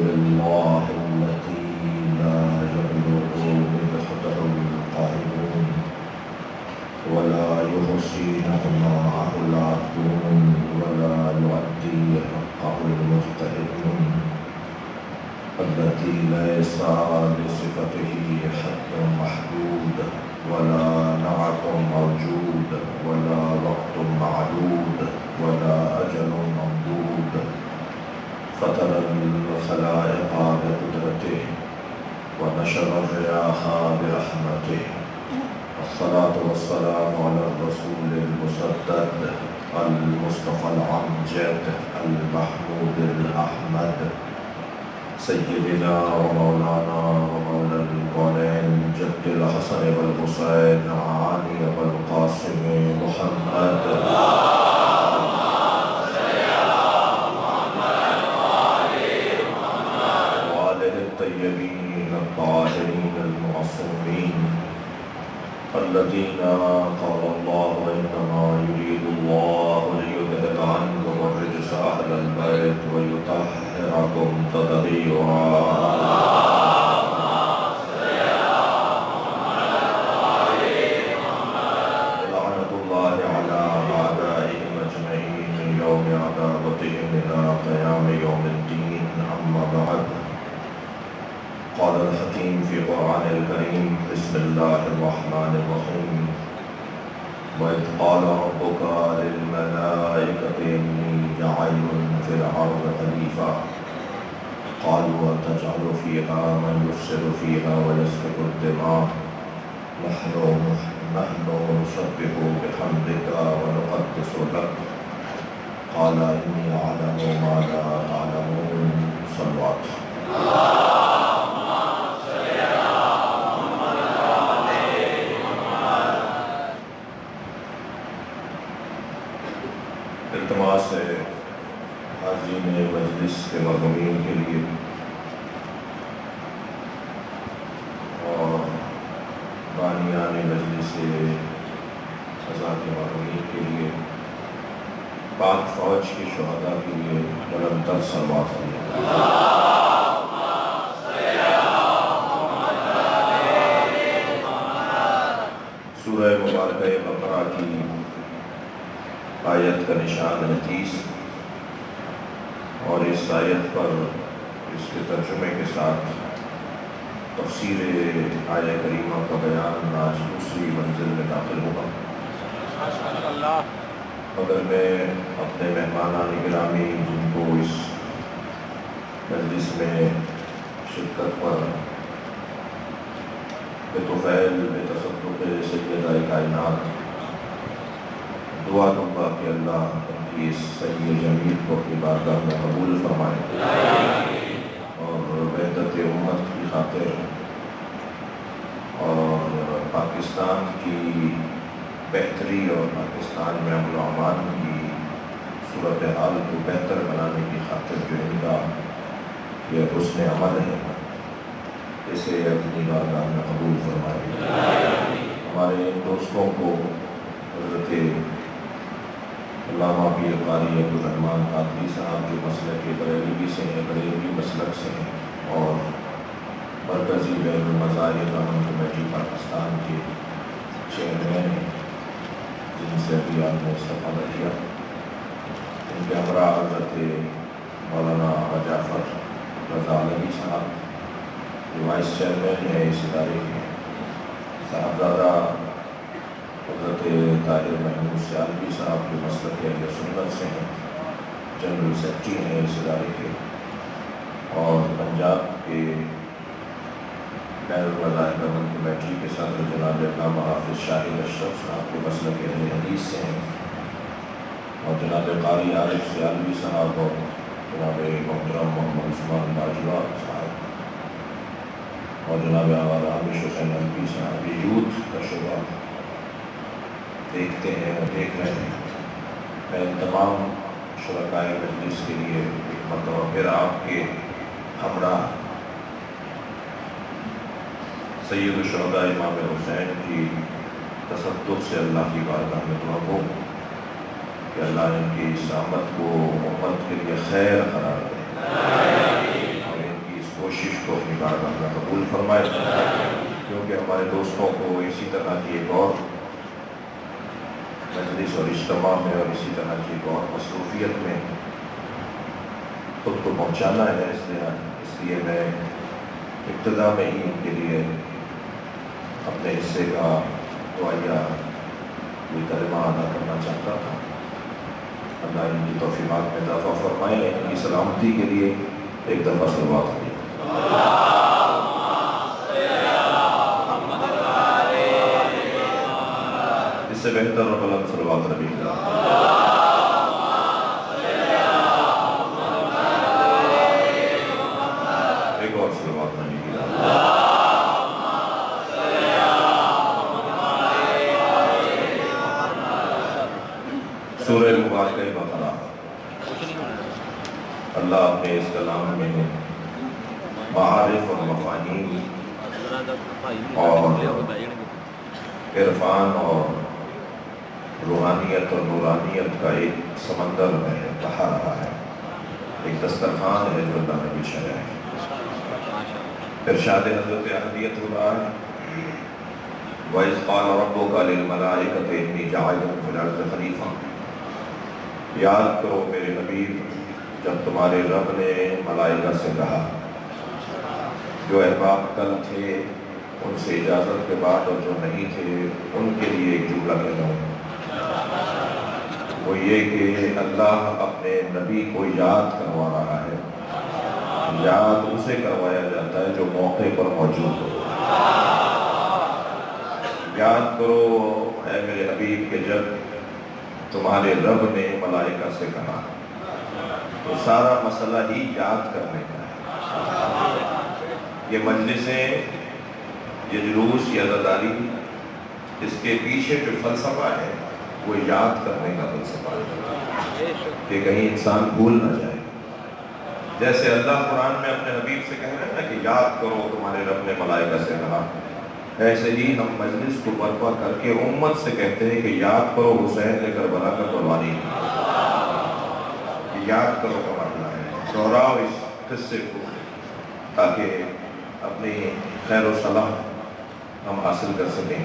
لله التي لا يبلغ مدحته القائلون ولا يحصينه معه العبدون ولا يؤدي حقه المجتهدون التي ليس لصفته حد محدود ولا نعت موجود ولا وقت معدود ولا أجل ممدود فطر الخلائق بقدرته ونشر الرياح برحمته الصلاة والسلام على الرسول المسدد المصطفى الأمجد المحمود الأحمد سيدنا ومولانا ومولى الكونين جد الحسن والحسين علي والقاسم محمد وآله الطيبين الطاهرين المعصومين الذين قال الله إنما يريد الله ليذهب عنكم الرجس أهل البيت ويطهركم تطهيرا. لعنة الله على أعدائهم أجمعين من يوم عذابتهم إلى قيام يوم الدين. أما بعد، قال الحكيم في قرآن الكريم بسم الله الرحمن الرحيم وإذ قال ربك للملائكة إني جاعل في الأرض خليفة قالوا أتجعل فيها من يفسد فيها ويسفك الدماء نحن نسبح بحمدك ونقدس لك قال إني أعلم ما لا تعلمون. صلوات. التماس ہے حاضرین مجلس کے مرحومین کے لیے اور بانیان مجلس سزا کے مرحومین کے لیے پاک فوج کے شہداء کے لیے نرنتر صلوات ہے. سورہ مبارکہ بقرہ کی آیت کا نشان 29 اور اس آیت پر اس کے ترجمے کے ساتھ تفسیر آیہ کریمہ کا بیان آج دوسری منزل میں داخل ہوگا. مگر میں اپنے مہمانان گرامی جن کو اس مجلس میں شرکت پر بطفیل بتصدق سیدہ کائنات دعا دوں گا کہ اللہ ان کی اس صحیح جمیل کو اپنی بارگاہ میں قبول فرمائے اور وحدت امت کی خاطر اور پاکستان کی بہتری اور پاکستان میں امن و امان کی صورتحال کو بہتر بنانے کی خاطر جو ان کا یہ حسن عمل ہے اسے اپنی بارگاہ میں قبول فرمائے. ہمارے ان دوستوں کو حضرت علامہ پیر قاری عبدالرحمن قادری صاحب جو مسلک بریلوی سے ہیں، بریلوی مسلک سے ہیں اور مرکزی بین المذاہب کمیٹی پاکستان کے چیئرمین ہیں جن سے ابھی آپ نے استفادہ کیا. ان کے ہمراہ حضرت مولانا جعفر رضا علوی صاحب جو وائس چیئرمین ہیں اس ادارے کے، صاحبزادہ حضرت طاہر محمود سیالوی صاحب جو مسلک اہل سنت سے ہیں، جنرل سیکرٹری ہیں اس ادارے کے، اور پنجاب کے بین المذاہب امن کمیٹی کے صدر جناب علامہ حافظ شاہد اشرف صاحب کے مسلک اہل حدیث سے ہیں، اور جناب قاری عارف سیالوی صاحب اور جناب محترم محمد عثمان باجوہ صاحب اور جناب عامش حسین الوی صاحب یوتھ کا شعبہ دیکھتے ہیں اور دیکھ رہے ہیں. میں تمام شرکائے مجلس کے لیے ایک مرتبہ پھر آپ کے ہمراہ سید الشہداء امام حسین کی تصدق سے اللہ کی بارگاہ میں دعا ہو کہ اللہ ان کی اس آمد کو امت کے لیے خیر قرار دے اور کوشش کو اپنی بارگاہ میں قبول فرمائے، کیونکہ ہمارے دوستوں کو اسی طرح کی ایک اور مجلس اور اجتماع میں اور اسی طرح کی ایک اور مصروفیت میں خود کو پہنچانا ہے، اس لیے میں ابتدا میں ہی ان کے لیے اپنے حصے کا دعائیہ یہ کلمہ ادا کرنا چاہتا تھا۔ اللہ ان کی توفیقات میں اضافہ فرمائے، ان کی سلامتی کے لیے ایک دفعہ صلوات ہوئی۔ اس سے بہتر اور بلند صلوات نبی کی۔ ایک اور صلوات نبی کی۔ سورہ مبارکہ بقرہ، اللہ اپنے اس کلام میں معارف اور مفاہیم اور عرفان اور روحانیت اور نورانیت کا ایک سمندر میں بہا رہا ہے، ایک دسترخوان ہے جو اللہ نے بچھایا ہے۔ ارشاد حضرت احمدیت ہو رہا ہے، وَإِذْ قَالَ رَبُّكَ لِلْمَلَائِكَةِ إِنِّي جَاعِلٌ فِي الْأَرْضِ خَلِيفَةً۔ یاد کرو میرے حبیب جب تمہارے رب نے ملائکہ سے کہا، جو احباب کل تھے ان سے اجازت کے بعد اور جو نہیں تھے ان کے لیے ایک جملہ کہتا ہوں، وہ یہ کہ اللہ اپنے نبی کو یاد کروا رہا ہے۔ یاد اسے کروایا جاتا ہے جو موقع پر موجود ہو۔ یاد کرو اے میرے حبیب کہ جب تمہارے رب نے ملائکہ سے کہا، تو سارا مسئلہ ہی یاد کرنے کا ہے۔ یہ مجلسیں، یہ جلوس، یہ عزاداری، اس کے پیچھے جو فلسفہ ہے وہ یاد کرنے کا فلسفہ ہے کہ کہیں انسان بھول نہ جائے۔ جیسے اللہ قرآن میں اپنے حبیب سے کہہ رہے ہیں کہ یاد کرو تمہارے رب نے ملائکہ سے کہا، ایسے ہی ہم مجلس کو برپا کر کے امت سے کہتے ہیں کہ یاد کرو حسین نے کربلا کا قربانی دی، یاد کرو کا مرحلہ ہے۔ دوہراؤ اس قصے کو تاکہ اپنی خیر و صلاح ہم حاصل کر سکیں۔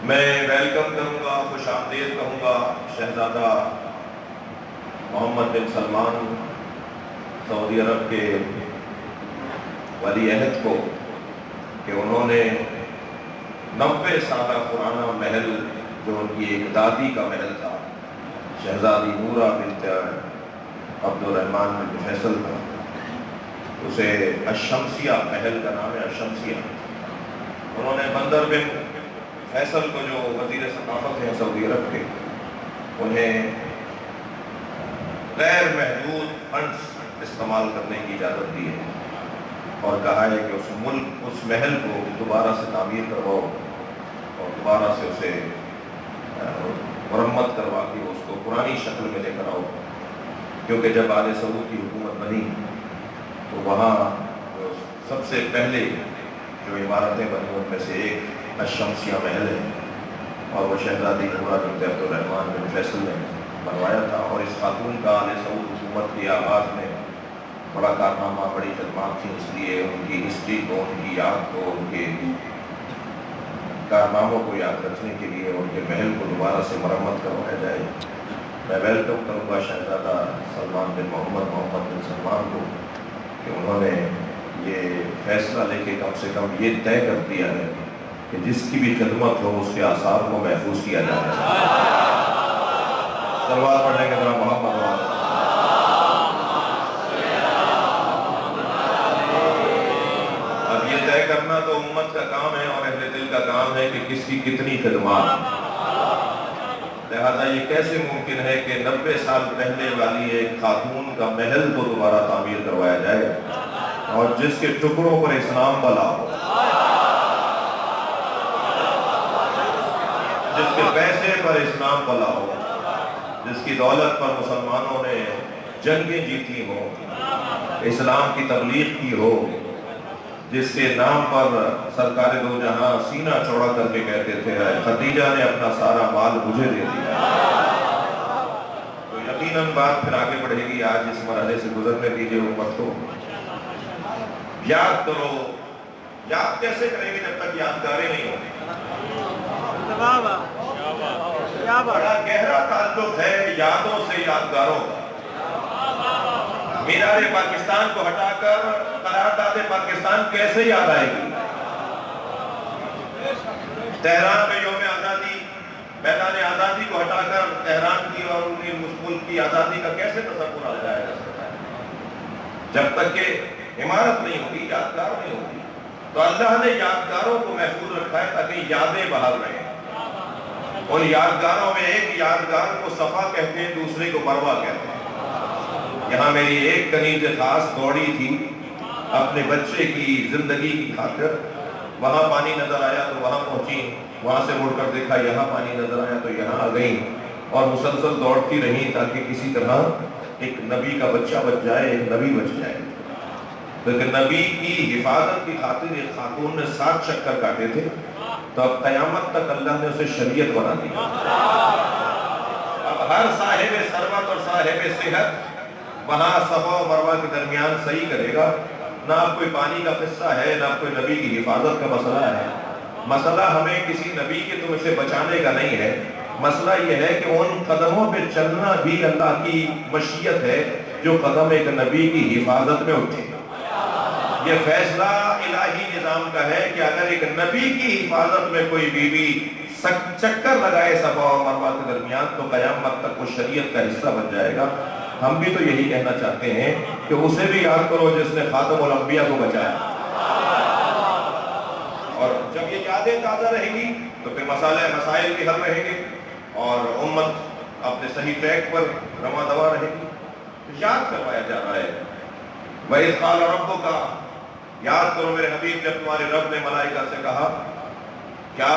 میں ویلکم کروں گا، خوش آمدید کہوں گا شہزادہ محمد بن سلمان سعودی عرب کے ولی عہد کو کہ انہوں نے 90 سالہ پرانا محل جو ان کی ایک دادی کا محل تھا، شہزادی نورہ بنت عبد الرحمن بن فیصل تھا، اسے الشمسیہ محل کا نام ہے الشمسیہ، انہوں نے بندر بن فیصل کو جو وزیر ثقافت ہیں سعودی عرب کے، انہیں غیر محدود فنڈز استعمال کرنے کی اجازت دی ہے اور کہا ہے کہ اس محل کو دوبارہ سے تعمیر کرواؤ اور دوبارہ سے اسے مرمت کروا کے اس کو پرانی شکل میں لے کر آؤ، کیونکہ جب آل سعود کی حکومت بنی تو وہاں سب سے پہلے جو عمارتیں بنی ان میں سے ایک الشمسیہ محل ہے اور وہ شہزادی نورہ بنت عبد الرحمن بن فیصل نے بنوایا تھا۔ اور اس خاتون کا آل سعود حکومت کے آغاز میں بڑا کارنامہ، بڑی خدمات تھیں، اس لیے ان کی ہسٹری کو، ان کی یاد کو، ان کے کارناموں کو یاد رکھنے کے لیے ان کے محل کو دوبارہ سے مرمت کروایا جائے۔ میں ویلکم کروں گا شہزادہ سلمان بن محمد بن سلمان کو کہ انہوں نے یہ فیصلہ لے کے کم سے کم یہ طے کر دیا ہے کہ جس کی بھی خدمت ہو اس کے آثار کو محفوظ کیا جانا چاہیے۔ صلوات پڑھنے کے ذرا محمد وعلیہ۔ اب یہ طے کرنا تو امت کا کام ہے اور اہل دل کا کام ہے کہ کس کی کتنی خدمات، لہذا یہ کیسے ممکن ہے کہ 90 سال پہلے والی ایک خاتون کا محل کو دوبارہ تعمیر کروایا جائے اور جس کے ٹکڑوں پر اسلام بلا ہو، جس کے پیسے پر اسلام بلا ہو، جس کی دولت پر مسلمانوں نے جنگیں جیتی ہوں، اسلام کی تبلیغ کی ہو، جس کے نام پر سرکار دو جہاں سینہ چوڑا کر کے کہتے تھے خدیجہ نے اپنا سارا مال مجھے دے دیا، تو یقیناً بات پھر آگے بڑھے گی۔ آج اس مرحلے سے گزرنے دیجیے امت کو یاد کرو. یاد کیسے کریں گے جب تک یادگاریں نہیں ہوں؟ بڑا گہرا تعلق ہے یادوں سے یادگاروں کا. مینار پاکستان کو ہٹا کر قرارداد پاکستان کیسے یاد آئے گی؟ تہران میں یوم آزادی، میدان آزادی کو ہٹا کر تہران کی اور ملک کی آزادی کا کیسے تصور آ جائے گا؟ جب تک کہ عمارت نہیں ہوگی، یادگار نہیں ہوگی. تو اللہ نے یادگاروں کو محفوظ رکھا ہے تاکہ یادیں بحال رہیں. ان یادگاروں میں ایک یادگار کو صفا کہتے ہیں، دوسرے کو مروہ کہتے ہیں. یہاں میری ایک کنیز خاص دوڑی تھی اپنے بچے کی زندگی کی خاطر. وہاں پانی نظر آیا تو وہاں پہنچی، وہاں سے مڑ کر دیکھا یہاں پانی نظر آیا تو یہاں آ گئی، اور مسلسل دوڑتی رہی تاکہ کسی طرح ایک نبی کا بچہ بچ جائے، ایک نبی بچ جائے. لیکن نبی کی حفاظت کی خاطر ایک خاتون نے 7 چکر کاٹے تھے، تو اب قیامت تک اللہ نے اسے شریعت بنا دی. اب ہر صاحب ثروت اور صاحب صحت وہاں صفا و مروہ کے درمیان صحیح کرے گا. نہ اب کوئی پانی کا قصہ ہے، نہ کوئی نبی کی حفاظت کا مسئلہ ہے. مسئلہ ہمیں کسی نبی کے تم اسے بچانے کا نہیں ہے. مسئلہ یہ ہے کہ ان قدموں پہ چلنا بھی اللہ کی مشیت ہے جو قدم ایک نبی کی حفاظت میں اٹھے. یہ فیصلہ الہی نظام کا ہے کہ اگر ایک نبی کی حفاظت میں کوئی بیوی چکر لگائے صفا و مروہ کے درمیان تو قیامت تک وہ شریعت کا حصہ بن جائے گا. ہم بھی تو یہی کہنا چاہتے ہیں کہ اسے بھی یاد کرو جس نے خاتم الانبیاء کو بچایا. اور جب یہ یادیں تازہ رہیں گی تو پھر مسائل بھی حل رہیں گے اور امت اپنے صحیح ٹریک پر رواں دوا رہے گی. یاد کروایا جا رہا ہے. وَإِذْ قَالَ رَبُّكَ، یاد کرو میرے حبیب جب تمہارے رب نے ملائکہ سے کہا کیا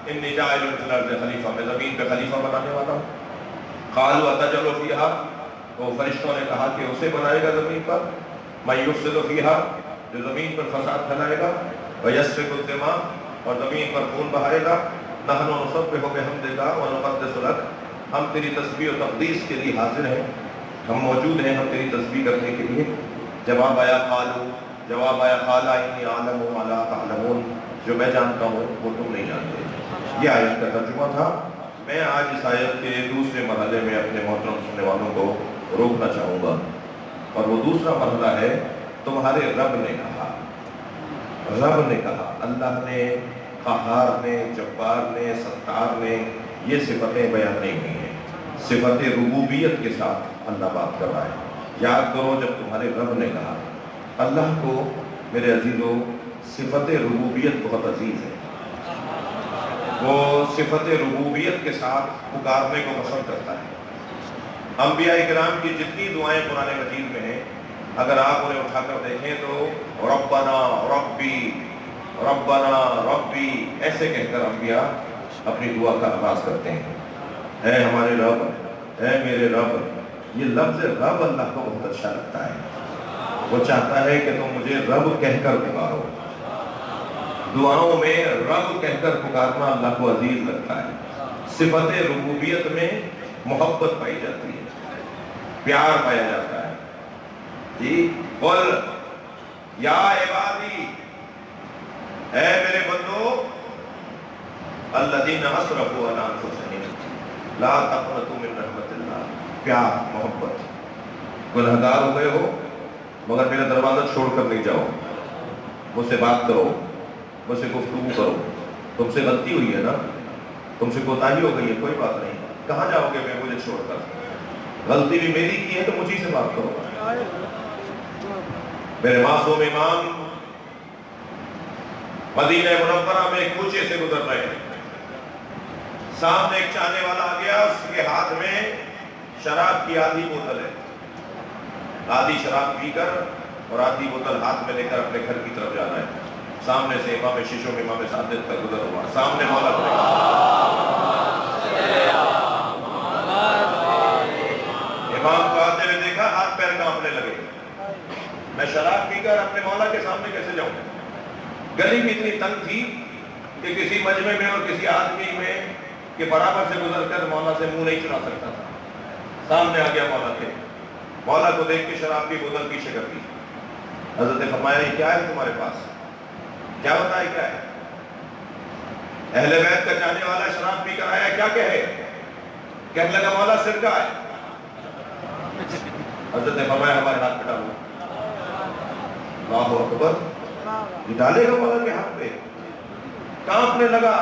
اِنِّی جَاعِلٌ فِی الْأَرْضِ خلیفہ، میں زمین پہ خلیفہ بنانے والا ہوں. قَالُوا أَتَجْعَلُ فِیہَا، تو فرشتوں نے کہا کہ اسے بنائے گا زمین پر، مَن یُفْسِدُ فِیہَا، جو زمین پر فساد پھیلائے گا، وَیَسْفِکُ الدِّمَاءَ، اور زمین پر خون بہائے گا. نَحْنُ نُسَبِّحُ بِحَمْدِکَ وَنُقَدِّسُ لَکَ، ہم تیری تسبیح و تقدیس کے لیے حاضر ہیں، ہم موجود ہیں ہم تیری تسبیح کرنے کے لیے. جواب آیا قَالَ إِنِّی أَعْلَمُ مَا لَا تَعْلَمُونَ، جو میں جانتا ہوں وہ تم نہیں جانتے. یہ آیت کا ترجمہ تھا. میں آج اس آیت کے دوسرے مرحلے میں اپنے محترم سننے والوں کو روکنا چاہوں گا، اور وہ دوسرا مرحلہ ہے تمہارے رب نے کہا. رب نے کہا، اللہ نے، قہار نے، جبار نے، ستار نے، یہ صفتیں بیان نہیں ہوئی ہیں. صفت ربوبیت کے ساتھ اللہ بات کر رہا ہے. یاد کرو جب تمہارے رب نے کہا. اللہ کو میرے عزیزو صفت ربوبیت بہت عزیز ہے. وہ صفت ربوبیت کے ساتھ پکارنے کو پسند کرتا ہے. انبیاء کرام کی جتنی دعائیں قرآن مجید میں ہیں اگر آپ انہیں اٹھا کر دیکھیں تو ربنا ربی ربنا ربی ایسے کہہ کر انبیاء اپنی دعا کا آغاز کرتے ہیں. اے ہمارے رب، اے میرے رب. یہ لفظ رب اللہ کو بہت اچھا لگتا ہے. وہ چاہتا ہے کہ تم مجھے رب کہہ کر پکارو. دعاؤں میں رب کہہ کر پکارنا اللہ کو عزیز لگتا ہے. صفت ربوبیت میں محبت پائی جاتی ہے، پیار پایا جاتا ہے. جی قل یا عبادی، اے میرے بندو، الذین اسرفوا علی انفسہم لا تقنطوا من رحمت اللہ. پیار، محبت. گنہگار ہو گئے ہو مگر میرا دروازہ چھوڑ کر نہیں جاؤ. مجھ سے بات کرو، مجھ سے گفتگو کرو. تم سے غلطی ہوئی ہے نا، تم سے کوتاہی ہو گئی ہے، کوئی بات نہیں. کہاں جاؤ گے میں مجھے چھوڑ کر؟ غلطی بھی میری کی ہے تو مجھے سے بات کرو. میرے معصوم امام مدینہ منورہ میں ایک کوچے سے گزر رہے ہیں. سامنے ایک چاہنے والا آ گیا، اس کے ہاتھ میں شراب کی آدھی بوتل ہے. آدھی شراب پی کر اور آدھی بوتل ہاتھ میں لے کر اپنے گھر کی طرف جانا ہے. سامنے سے امام شیشوں میں امام صادق کا گزر ہوا. سامنے مولا امام کو آتے ہوئے دیکھا، ہاتھ پیر کانپنے لگے. میں شراب پی کر اپنے مولا کے سامنے کیسے جاؤں؟ گلی بھی اتنی تنگ تھی کہ کسی مجمع میں اور کسی آدمی میں کے برابر سے گزر کر مولا سے منہ نہیں چلا سکتا تھا. سامنے آ گیا مولا کے. مولا کو دیکھ کے شراب کی بوتل پیچھے کر دی. حضرت نے فرمایا یہ کیا ہے تمہارے پاس؟ کیا بتائے کیا ہے؟ اہل بیت کا جانے والا شراب پی کر آیا، کیا کہے؟ کہنے لگا مولا سرکہ ہے۔ حضرت نے فرمایا ہمارے ہاتھ پہ ڈالو۔ اللہ اکبر، یہ ڈالے گا مولا کے ہاتھ پہ؟ کانپنے لگا،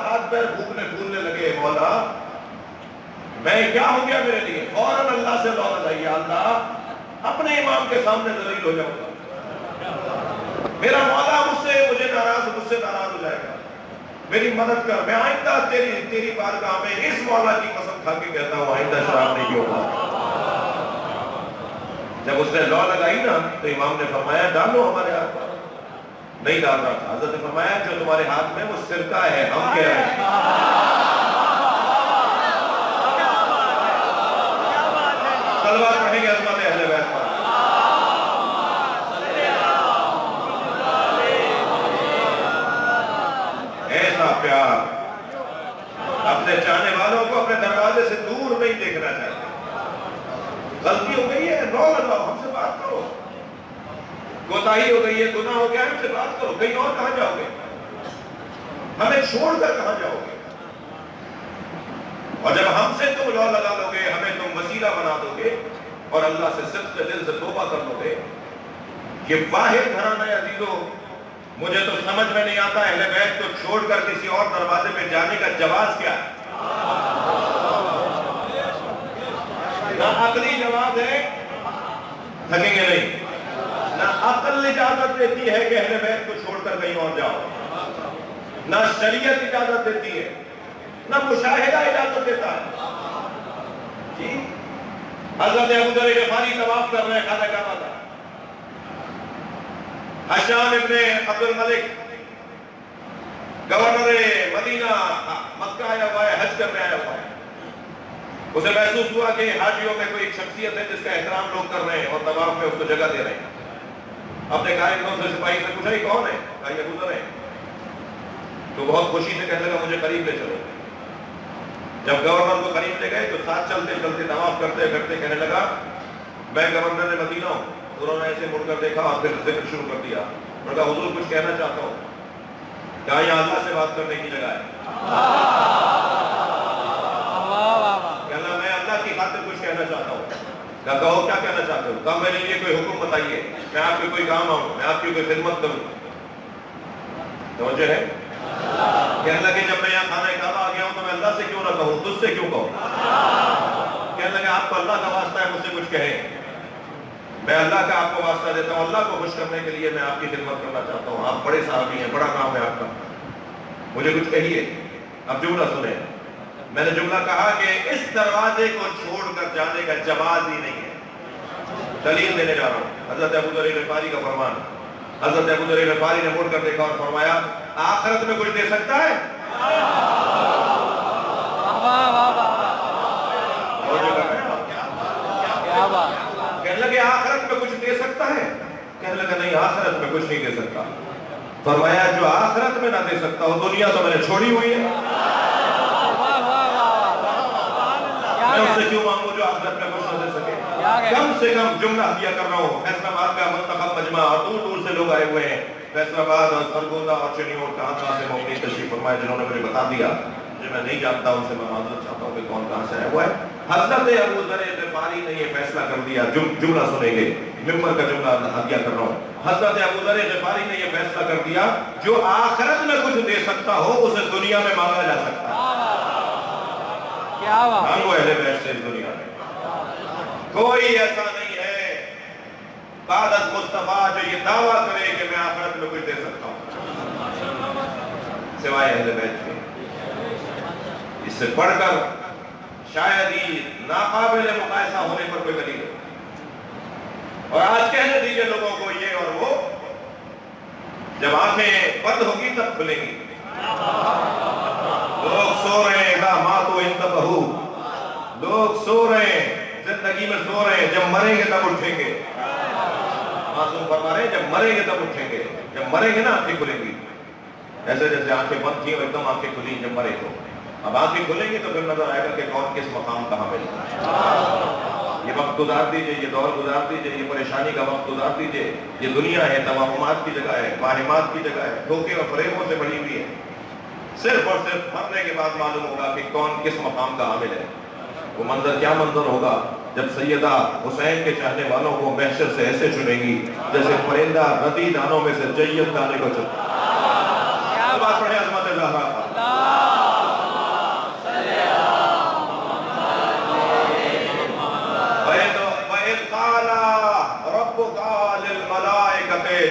ہاتھ پیر پھولنے لگے۔ مولا میں کیا ہو گیا میرے لیے؟ فوراً اللہ سے دعا لگائی، یا اللہ اپنے امام کے سامنے ذلیل ہو جاؤں گا، میرا مولا مجھے ناراض ہو جائے گا، میری مدد کر، میں آئندہ تیری بارگاہ میں اس مولا کی قسم کھا کے کہتا ہوں آئندہ شراب نہیں پیوں گا۔ جب اس نے لا لگائی نا تو امام نے فرمایا ڈالو ہمارے ہاتھ پر۔ نہیں ڈال رہا تھا۔ حضرت نے فرمایا جو تمہارے ہاتھ میں وہ سرکہ ہے، ہم کہہ رہے ہیں۔ صلوات پڑھیں گے عظمت اہل بیت پر۔ ایسا پیار اپنے چاہنے والوں کو اپنے دروازے سے دور نہیں دیکھنا چاہتے۔ غلطی ہو گئی ہے، رو لگاؤ، ہم سے بات کرو۔ کوتاہی ہو گئی ہے، گناہ ہو گیا، ہم سے بات کرو۔ کہیں اور کہاں جاؤ گے؟ ہمیں چھوڑ کر کہاں جاؤ گے؟ اور جب ہم سے تم لو لگا لو گے، ہمیں تم وسیلہ بنا دو گے اور اللہ سے صدق دل سے توبہ کر لو گے، یہ واحد گھرانہ عزیزو، مجھے تو سمجھ میں نہیں آتا اہل بیت کو چھوڑ کر کسی اور دروازے پہ جانے کا جواز کیا ہے؟ نہ عقلی جواز ہے، تھکیں گے نہیں، نہ عقل اجازت دیتی ہے کہ اہل بیت کو چھوڑ کر کہیں اور جاؤ، نہ شریعت اجازت دیتی ہے، نہ مشاہدہ اجازت دیتا ہے۔ جی حضرت ابو ذر غفاری طواف کر رہے ہیں خانہ کعبہ کا، حشام ابن عبد الملک گورنر مدینہ مکہ آیا ہوا ہے، حج کرنے آیا ہوا ہے۔ اسے محسوس ہوا کہ حاجیوں میں کوئی ایک شخصیت ہے جس کا احترام لوگ کر رہے ہیں اور طواف میں اس کو جگہ دے رہے ہیں۔ اپنے قائدوں سے سپاہی سے پوچھا یہ کون ہے؟ کہا یہ ابو ذر ہے۔ تو بہت خوشی سے کہنے لگا مجھے قریب لے چلو۔ جب گورنر کو قریب لے گئے تو ساتھ چلتے چلتے طواف کرتے کرتے کہنے لگا میں گورنر مدینہ ہوں۔ انہوں نے ایسے مڑ کر دیکھا اور پھر ذکر شروع کر دیا۔ انہوں نے کہا حضور کچھ کہنا چاہتا ہوں۔ کہا یہاں اللہ سے بات کرنے کی جگہ ہے۔ کہنا میں اللہ کی خاطر کچھ کہنا چاہتا ہوں۔ کہا کہو کیا کہنا چاہتے ہو؟ کہا میرے لیے کوئی حکم بتائیے، میں آپ کے کوئی کام آؤں، میں آپ کی کوئی خدمت کروں۔ توجہ ہے؟ کہنے لگے جب میں یہاں خانہ کعبہ آ گیا ہوں تو میں اللہ سے کیوں نہ کہوں، تجھ سے کیوں کہوں؟ کہنے لگے آپ کو اللہ کا واسطہ ہے، مجھ سے کچھ کہیں۔ میں اللہ کا آپ کو واسطہ دیتا ہوں، اللہ کو خوش کرنے کے لیے میں آپ کی خدمت کرنا چاہتا ہوں۔ آپ بڑے صحابی ہیں، بڑا کام ہے آپ کا، مجھے کچھ کہیے۔ اب جملہ سنیں، میں نے جملہ کہا کہ اس دروازے کو چھوڑ کر جانے کا جواز ہی نہیں ہے۔ دلیل دینے جا رہا ہوں، حضرت ابو ذر غفاری کا فرمان۔ حضرت ابو ذر غفاری نے مڑ کر دیکھا اور فرمایا آخرت میں کچھ دے سکتا ہے؟ کہنے لگے آخرت میں کچھ دے سکتا ہے؟ کہنے لگا نہیں آخرت میں کچھ نہیں دے سکتا۔ فرمایا جو آخرت میں نہ دے سکتا ہو دنیا تو میں نے چھوڑی ہوئی ہے، میں اس سے کیوں مانگوں جو آخرت میں کچھ نہ دے سکے؟ کم سے کم جملہ دیا کر رہا ہوں، فیصل آباد کا منتخب مجمع اور دور دور سے لوگ آئے ہوئے ہیں، فیصل آباد اور سرگودا اور چنیور کہاں سے موقعی تشریف فرمائے جنہوں نے مجھے بتا دیا، جو میں نہیں جانتا ان سے میں معذرت چاہتا ہوں کہ کون کہاں سے آیا ہوا ہے۔ حضرت ابو ذر غفاری نے یہ فیصلہ کر دیا، جملہ سنیں گے، ممبر کا جملہ ہدیہ کر رہا ہوں۔ حضرت ابو ذر غفاری نے یہ فیصلہ کر دیا جو آخرت میں کچھ دے سکتا ہو اسے دنیا میں مانگا جا سکتا ہے۔ مانگو اہل بیت سے اس دنیا میں، کوئی ایسا نہیں ہے بعد از مصطفیٰ جو یہ دعویٰ کرے کہ میں آخرت میں کچھ دے سکتا ہوں سوائے اہل بیت کے۔ اس سے پڑھ کر شاید ہی ناقابل مقایسہ ہونے پر کوئی دلیل ہے۔ اور آج کہنے دیجئے لوگوں کو یہ اور وہ، جب آنکھیں بند ہوگی تب کھلیں گی۔ لوگ سو رہے ہیں اذا ماتوا انتبہوا، لوگ سو رہے ہیں زندگی میں سو رہے ہیں، جب مریں گے تب اٹھیں گے۔ معصوم فرما رہے ہیں جب مریں گے تب اٹھیں گے، جب مریں گے نا آنکھیں کھلیں گی۔ ایسے جیسے آنکھیں بند تھیں اور ایک دم آنکھیں کھلی جب مرے تو، اب آنکھیں کھلیں گی تو پھر نظر آئے گا کہ کون کس مقام کہاں ملے۔ یہ وقت گزار دیجئے، یہ دور گزار دیجئے، یہ پریشانی کا وقت گزار دیجئے. یہ دنیا ہے، توہمات کی جگہ ہے، واہمات کی جگہ ہے، دھوکے اور فریبوں سے بڑی ہوئی ہے. صرف اور صرف مرنے کے بعد معلوم ہوگا کہ کون کس مقام کا حامل ہے. وہ منظر کیا منظر ہوگا جب سیدہ حسین کے چاہنے والوں کو محشر سے ایسے چنیں گی جیسے پرندہ ردی دانوں میں سے جیت دانے کو چنتا. کیا بات پڑھے عظمت زہرا کا.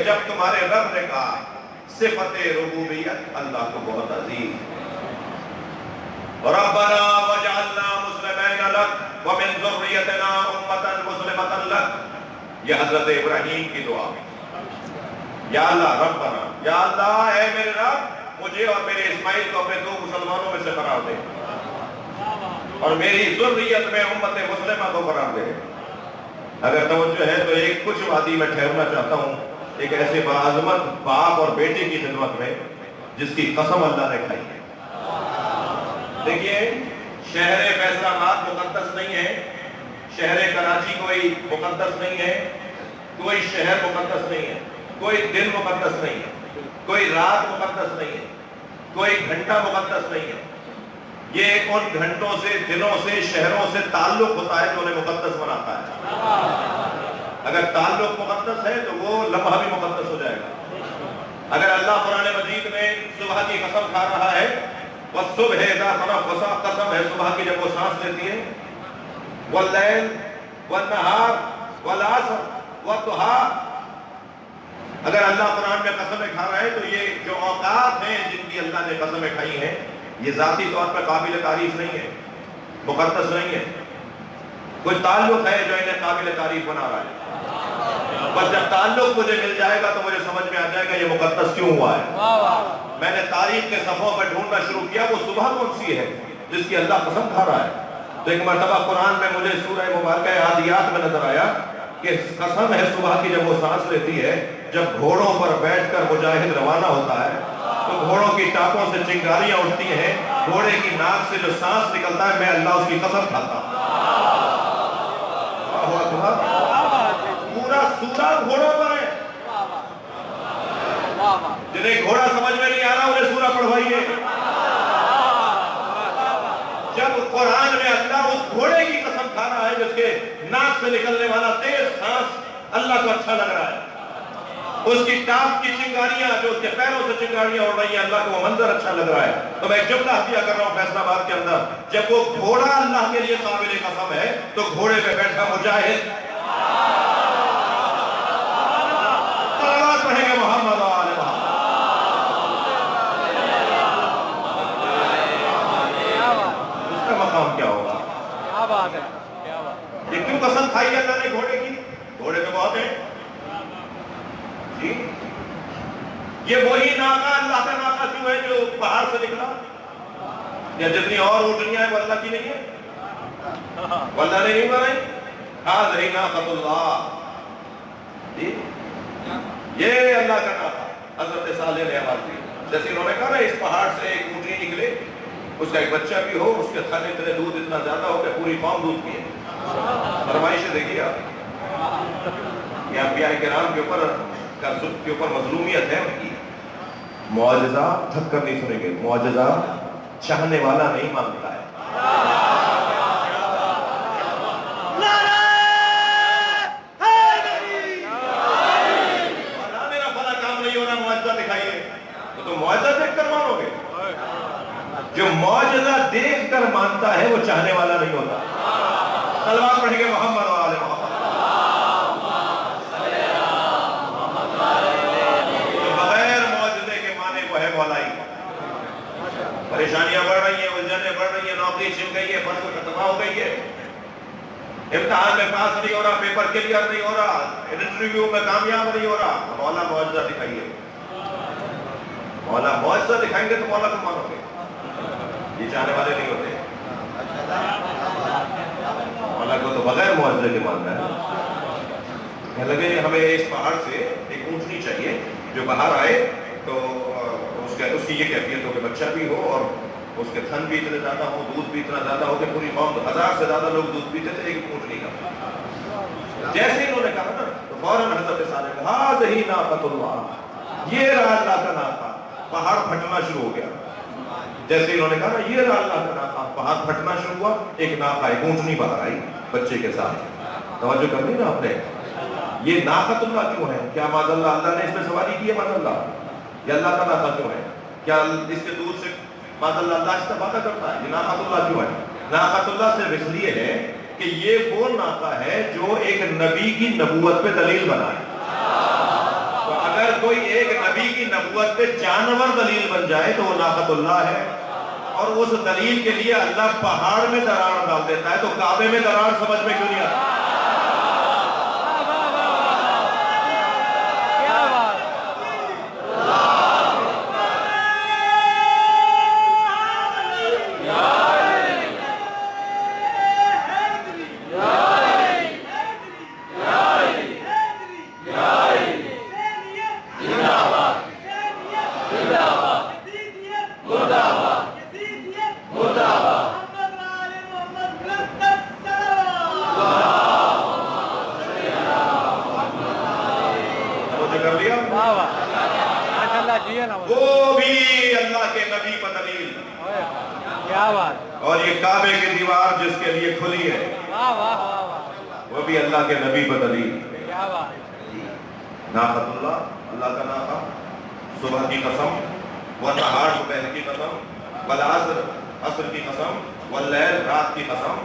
جب تمہارے رب نے کہا صفت ربوبیت اللہ کو بہت عظیم. ربنا وجعلنا مسلمین لک ومن ذریتنا امتا مسلمتا لک. یہ حضرت ابراہیم کی دعا. یا اللہ ربنا، یا اللہ اے میرے رب مجھے اور میرے اسماعیل کو اپنے 2 مسلمانوں میں سے قرار دے اور میری ذریت میں امت مسلمہ کو قرار دے. اگر توجہ ہے تو ایک کچھ وادی میں ٹھہرنا چاہتا ہوں ایک ایسے باعظمت باپ اور بیٹے کی خدمت میں جس کی قسم اللہ نے کھائی ہے. دیکھیے شہر فیصل آباد مقدس نہیں ہے، شہر کراچی کوئی مقدس نہیں ہے، کوئی شہر مقدس نہیں ہے، کوئی دن مقدس نہیں ہے، کوئی رات مقدس نہیں ہے، کوئی گھنٹہ مقدس نہیں ہے. یہ ان گھنٹوں سے، دنوں سے، شہروں سے تعلق ہوتا ہے جو انہیں مقدس بناتا ہے. اگر تعلق مقدس ہے تو وہ لمحہ بھی مقدس ہو جائے گا. اگر اللہ قرآن مجید میں صبح کی قسم کھا رہا ہے، وَالصُّبْحِ إِذَا تَنَفَّسَ، قسم ہے صبح کی جب وہ سانس لیتی ہے، وَاللَّيْلِ وَالنَّهَارِ وَالْعَصْرِ وَالضُّحَىٰ. اگر اللہ قرآن میں قسمیں کھا رہا ہے تو یہ جو اوقات ہیں جن کی اللہ نے قسمیں کھائی ہیں یہ ذاتی طور پر قابل تعریف نہیں ہے، مقدس نہیں ہے. کوئی تعلق ہے جو انہیں قابل تعریف بنا رہا ہے. بس جب تعلق مجھے مل جائے گا تو مجھے سمجھ میں آ جائے گا یہ مقدس کیوں ہوا ہے. میں نے تاریخ کے صفحوں پر ڈھونڈنا شروع کیا وہ صبح کون سی ہے جس کی اللہ قسم کھا رہا ہے. تو ایک مرتبہ قرآن میں مجھے سورہ مبارکہ عادیات میں نظر آیا کہ قسم ہے صبح کی جب وہ سانس لیتی ہے، جب گھوڑوں پر بیٹھ کر مجاہد روانہ ہوتا ہے تو گھوڑوں کی ٹانپوں سے چنگاریاں اٹھتی ہیں، گھوڑے کی ناک سے جو سانس نکلتا ہے میں اللہ اس کی قسم کھاتا ہوں. پورا سورہ گھوڑوں پر ہے. جنہیں گھوڑا سمجھ میں نہیں آ رہا انہیں سورہ پڑھوائیے. جب قرآن میں اللہ اس گھوڑے کی قسم کھا رہا ہے جس کے ناک سے نکلنے والا تیز سانس اللہ کو اچھا لگ رہا ہے، اس کی ٹانپ کی چنگاریاں جو اس کے پیروں سے چنگاریاں اڑ رہی ہیں اللہ کو وہ منظر اچھا لگ رہا ہے. تو میں ایک جملہ دیا کر رہا ہوں فیصل آباد کے اندر، جب وہ گھوڑا اللہ کے لیے قابل قسم ہے تو گھوڑے پہ بیٹھا مجاہد صلوات پڑھیں گے محمد وآل محمد. اس کا مقام کیا ہوگا؟ کیا بات ہے. یہ کیوں قسم کھائی اللہ نے گھوڑے کی؟ گھوڑے پہ بہت ہیں جی. یہ وہی ناقہ اللہ کا ناقہ کیوں ہے جو باہر سے نکلا؟ یا جتنی اور اونٹنیاں ہیں وہ اللہ کی نہیں ہے؟ وہ اللہ نے نہیں بنائی. ہذہ ناقۃ اللہ جی، یہ اللہ کا ناقہ. حضرت صالح نے آواز دی جیسے انہوں نے کہا نا اس پہاڑ سے ایک اونٹنی نکلے، اس کا ایک بچہ بھی ہو، اس کے تھن اتنے دودھ اتنا زیادہ ہو کہ پوری قوم دودھ پیے. فرمائشیں دیکھیے آپ، یہ انبیاء کرام کے اوپر مظلومیت ہے ان کی. معجزہ تھک کر نہیں سنیں گے، معجزہ چاہنے والا نہیں مانگتا ہے. میرا فلاں کام نہیں ہو رہا، معجزہ دکھائیے. تو معجزہ دیکھ کر مانو گے؟ جو معجزہ دیکھ کر مانتا ہے وہ چاہنے والا نہیں ہوتا. صلوات پڑھیں گے محمد وآل محمد. پریشانیاں بڑھ رہی ہیں، الجھنیں بڑھ رہی ہیں، نوکری چھن گئی ہے، فرض ختم ہو گئی ہے، امتحان میں پاس نہیں ہو رہا، پیپر کلیئر نہیں ہو رہا، انٹرویو میں کامیاب نہیں ہو رہا. مولا معجزہ دکھائیے. مولا معجزہ دکھائیں گے تو مولا کو مانو گے. یہ چاہنے والے نہیں ہوتے. مولا کو تو بغیر معجزے کے ماننا ہے. کہنے لگے ہمیں اس پہاڑ سے ایک اونٹنی چاہیے جو باہر آئے تو اس کی یہ کیفیت ہو کہ بچہ بھی ہو اور اس کے تھن بھی اتنے زیادہ ہو، دودھ بھی اتنا زیادہ ہو کہ پوری قوم 1000 سے زیادہ لوگ دودھ پیتے تھے ایک اونٹنی کا۔ جیسے انہوں نے کہا نا تو فوراً حضرت صالح نے کہا ہذہ ناقۃ اللہ، یہ رہا اللہ کا ناقہ، پہاڑ پھٹنا شروع ہو گیا۔ جیسے انہوں نے کہا نا یہ رہا اللہ کا ناقہ، پہاڑ پھٹنا شروع ہوا، ایک ناقہ ایک اونٹنی باہر آئی بچے کے ساتھ۔ توجہ کر لی نا آپ نے، یہ ناقۃ اللہ کیوں ہے؟ کیا معاذ اللہ اللہ نے اس میں سواری کی ہے معاذ اللہ؟ یہ اللہ کا ناقہ کیوں ہے؟ کیا اس کے دودھ سے معاذ اللہ اللہ استفادہ کرتا ہے؟ یہ ناقۃ اللہ کیوں ہے؟ ناقۃ اللہ صرف اس لیے ہے کہ یہ وہ ناقہ ہے جو ایک نبی کی نبوت پہ دلیل بنا ہے۔ تو اگر کوئی ایک نبی کی نبوت پہ جانور دلیل بن جائے تو وہ ناقۃ اللہ ہے، اور اس دلیل کے لیے اللہ پہاڑ میں دراڑ ڈال دیتا ہے، تو کعبے میں دراڑ سمجھ میں کیوں نہیں آتا؟ وہ بھی اللہ کے نبی پر دلیل، اور یہ کعبے کی دیوار جس کے لیے کھلی ہے وہ بھی اللہ کے نبی پر دلیل۔ ناقۃ اللہ، اللہ کا ناقہ، صبح کی قسم، والنہار دوپہر کی قسم، والعصر عصر کی قسم، واللیل رات کی قسم۔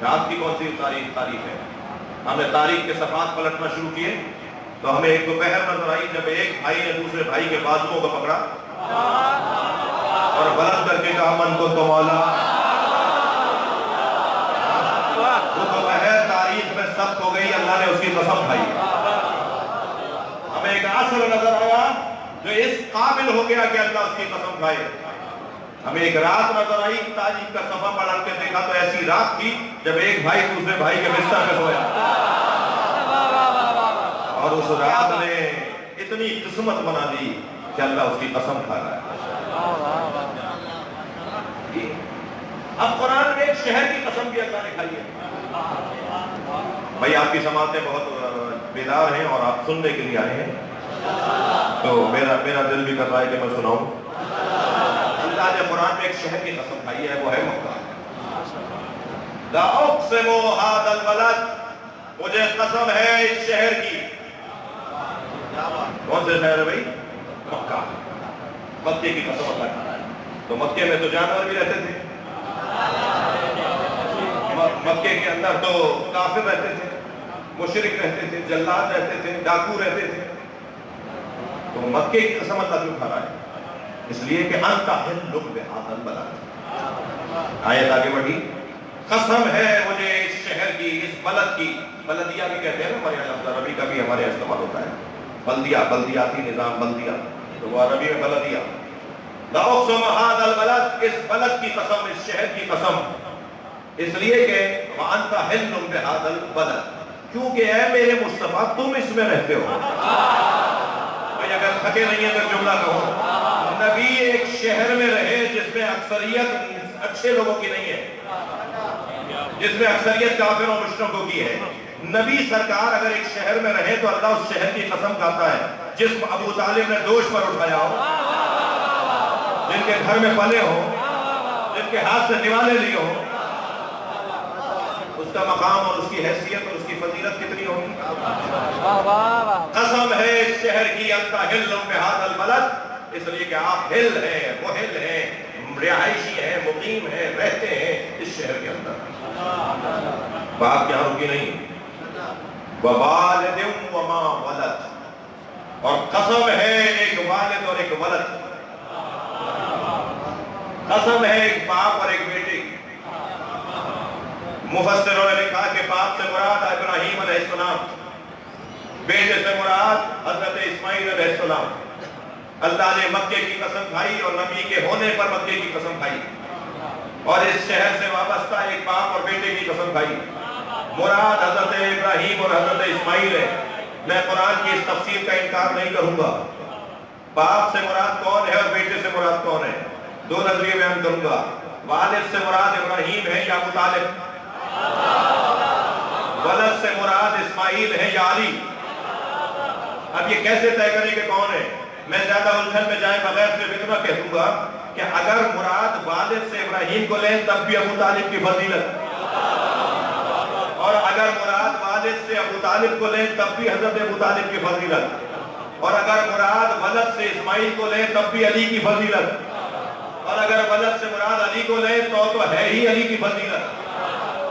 رات کی کون سی تاریخ ہے؟ ہم نے تاریخ کے صفحات پلٹنا شروع کیے تو ہمیں ایک دوپہر نظر آئی جب ایک بھائی نے دوسرے بھائی کے بازوؤں کو پکڑا اور بلند کر کے کہا من کو تو مولا۔ وہ دوپہر تاریخ میں سخت ہو گئی، اللہ نے اس کی قسم کھائی۔ ہمیں ایک عصر نظر آیا جو اس قابل ہو گیا کہ اللہ اس کی قسم کھائے۔ ہمیں ایک رات نظر آئی، تاریخ کا صفحہ پلٹ کے دیکھا تو ایسی رات تھی جب ایک بھائی دوسرے بھائی کے بستر پہ سویا، اور اس رات نے اتنی قسمت بنا دی کہ اللہ اس کی قسم کھا رہا ہے۔ اب قرآن میں ایک شہر کی قسم بھی اللہ نے کھائی ہے۔ بھائی آپ کی سماعتیں بہت بیدار ہیں اور آپ سننے کے لیے آئے ہیں، تو میرا دل بھی کر رہا ہے کہ میں سناؤں۔ اللہ نے قرآن میں ایک شہر کی قسم کھائی ہے، وہ ہے مکہ۔ لا اقسم ھذا البلد، مجھے قسم ہے اس شہر کی۔ کون سے شہر ہے بھائی؟ مکہ۔ مکے کی قسم اللہ کھا رہا ہے۔ تو مکے میں تو جانور بھی رہتے تھے، مکے کے اندر تو کافر رہتے تھے، مشرک رہتے تھے، جلاد رہتے تھے، ڈاکو رہتے تھے۔ تو مکے کی قسم اللہ کیوں کھا رہا ہے؟ اس لیے کہ انت حل بہذا البلد۔ آیت آگے بڑھی، قسم ہے مجھے اس شہر کی، اس بلد کی۔ بلدیہ بھی کہتے ہیں نا ہمارے یہاں، لفظ عربی کا بھی ہمارے یہاں استعمال ہوتا ہے، بلدیہ، بلدیاتی نظام، بلدیہ، تو وہ عربی میں بلدیہ۔ لا اقسم ھذا البلد، اس بلد کی قسم، اس شہر کی قسم، اس لیے کہ وانت حل بہذا البلد، کیونکہ اے میرے مصطفیٰ تم اس میں رہتے ہو۔ بھائی اگر تھکے نہیں ہیں تو جملہ کہو، نبی ایک شہر میں رہے جس میں اکثریت اچھے لوگوں کی نہیں ہے، جس میں اکثریت کافروں اور مشرکوں کی ہے۔ نبی سرکار اگر ایک شہر میں رہے تو اللہ اس شہر کی قسم کھاتا ہے جس ابو طالب نے دوش پر اٹھایا ہو، جن کے گھر میں پلے ہو، جن کے ہاتھ سے نوالے لیے ہو، اس کا مقام اور اس کی حیثیت اور اس کی فضیلت کتنی ہوگی۔ قسم ہے اس شہر کی، انت حل بہذا البلد، اس لیے کہ آپ ہل ہیں، محل ہیں، رہائشی ہیں، مقیم ہیں، رہتے ہیں اس شہر کے اندر۔ بات یہاں رکی نہیں، وَوَالِدٍ وَمَا وَلَدٍ، اور قسم ہے ایک والد اور ایک ولد، قسم ہے ایک باپ اور ایک بیٹی۔ مفسروں نے لکھا کہ باپ سے مراد ابراہیم علیہ السلام، بیٹے سے مراد حضرت اسماعیل علیہ السلام۔ اللہ نے مکے کی قسم کھائی اور نبی کے ہونے پر مکے کی قسم کھائی، اور اس شہر سے وابستہ ایک باپ اور بیٹے کی قسم کھائی۔ مراد حضرت ابراہیم اور حضرت اسماعیل ہے۔ میں قرآن کی اس تفسیر کا انکار نہیں کروں گا۔ باپ سے مراد کون ہے اور بیٹے سے مراد کون ہے؟ دو نظریے بیان کروں گا. والد سے مراد ابراہیم ہے یا ابو طالب؟ ولد سے مراد اسماعیل ہے یا علی؟ اب یہ کیسے طے کریں کہ کون ہے؟ میں زیادہ الجھن میں جائے بغیر صرف اتنا کہہ دوں گا کہ اگر مراد والد سے ابراہیم کو لیں تب بھی ابو طالب کی فضیلت، اور اگر مراد والد سے ابو طالب کو لیں تب بھی حضرت ابو طالب کی فضیلت، اور اگر مراد ولد سے اسماعیل کو لیں تب بھی علی کی فضیلت، اور اگر ولد سے مراد علی کو لیں تو ہے ہی علی کی فضیلت.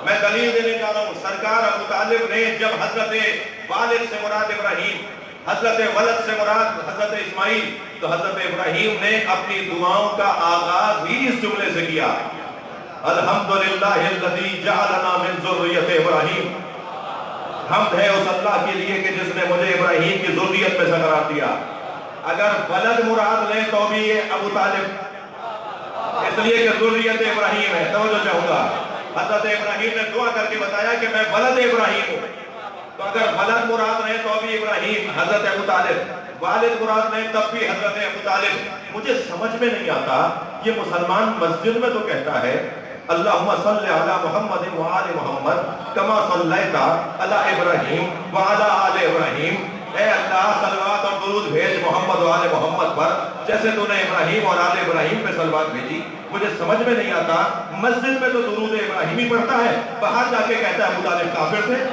میں دلیل دینے جا رہا ہوں. سرکار ابو طالب نے جب حضرت والد سے مراد ابراہیم، حضرت ولد سے مراد حضرت اسماعیل، تو حضرت ابراہیم نے اپنی دعاؤں کا آغاز ہی اس جملے سے کیا، الحمدللہ الذی جعلنا من ذریت ابراہیم. حمد ہے اس اللہ کے لیے کہ جس نے مجھے ابراہیم کی ذریت میں سے قرار دیا. اگر ولد مراد لیں تو بھی یہ ابو طالب، اس لیے کہ ذریت ابراہیم ہے. توجہ چاہوں گا، حضرت ابراہیم نے دعا کر کے بتایا کہ میں ولد ابراہیم ہوں. تو اگر ولد مراد لیں تو بھی ابراہیم حضرت ابو طالب، والد مراد لیں تب بھی حضرت ابو طالب. مجھے سمجھ میں نہیں آتا، یہ مسلمان مسجد میں تو کہتا ہے اللہم صلی علی محمد وآل محمد کما صلیت علی ابراہیم وعلی آل ابراہیم. اے اللہ صلوات اور درود بھیج محمد و آل محمد پر جیسے تو نے ابراہیم اور آل ابراہیم پہ صلوات بھیجی. مجھے سمجھ میں نہیں آتا، مسجد میں تو درود ابراہیمی پڑھتا ہے، باہر جا کے کہتا ہے ابو طالب کافر تھے.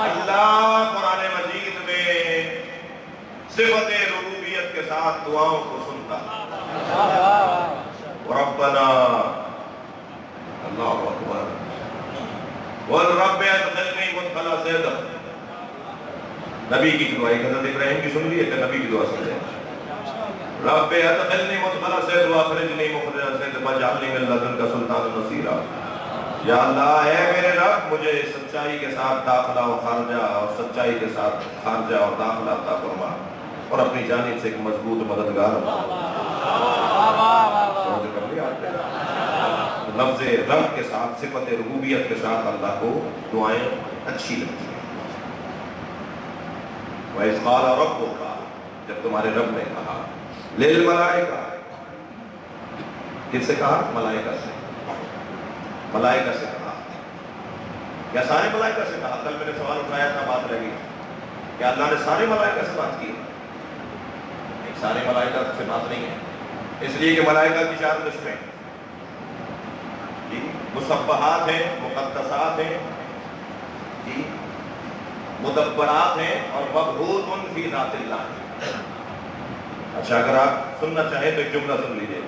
اللہ قرآن مجید میں صفت ربوبیت کے ساتھ دعاؤں کو سنتا. ربنا اللہ اکبر والرب ادخلنی مدخل صدق. نبی کی دعا، ایک حضرت ابراہیم کی سن لی ہے کہ نبی کی دعا سن لیں. رب ادخلنی مدخل صدق واخرجنی مخرج صدق واجعلنی من لدنک سلطانا نصیرا. یا اللہ اے میرے رب مجھے سچائی کے ساتھ داخلہ و خارجہ اور سچائی کے ساتھ خارجہ اور داخلہ عطا فرما، اور اپنی جانب سے ایک مضبوط مددگار. لفظ رب کے ساتھ، صفت ربوبیت کے ساتھ اللہ کو دعائیں اچھی لگتی ہیں. وَإِذْ قَالَ رَبُّكَ، جب تمہارے رب نے کہا، لِلْمَلَائِكَةِ، کس سے کہا؟ ملائکہ سے. ملائکہ سے کہا. کیا سارے ملائکہ سے کہا؟ کل میں نے سوال اٹھایا تھا، بات رہ گئی. کیا اللہ نے سارے ملائکہ سے بات کی؟ سارے ملائکہ سے بات نہیں ہے، اس لیے کہ ملائکہ کی 4 قسمیں جی، مسبحات ہیں، مقدسات ہیں جی، مدبرات ہیں، اور مبعوث فی ذات اللہ. اچھا اگر آپ سننا چاہیں تو ایک جملہ سن لیجیے.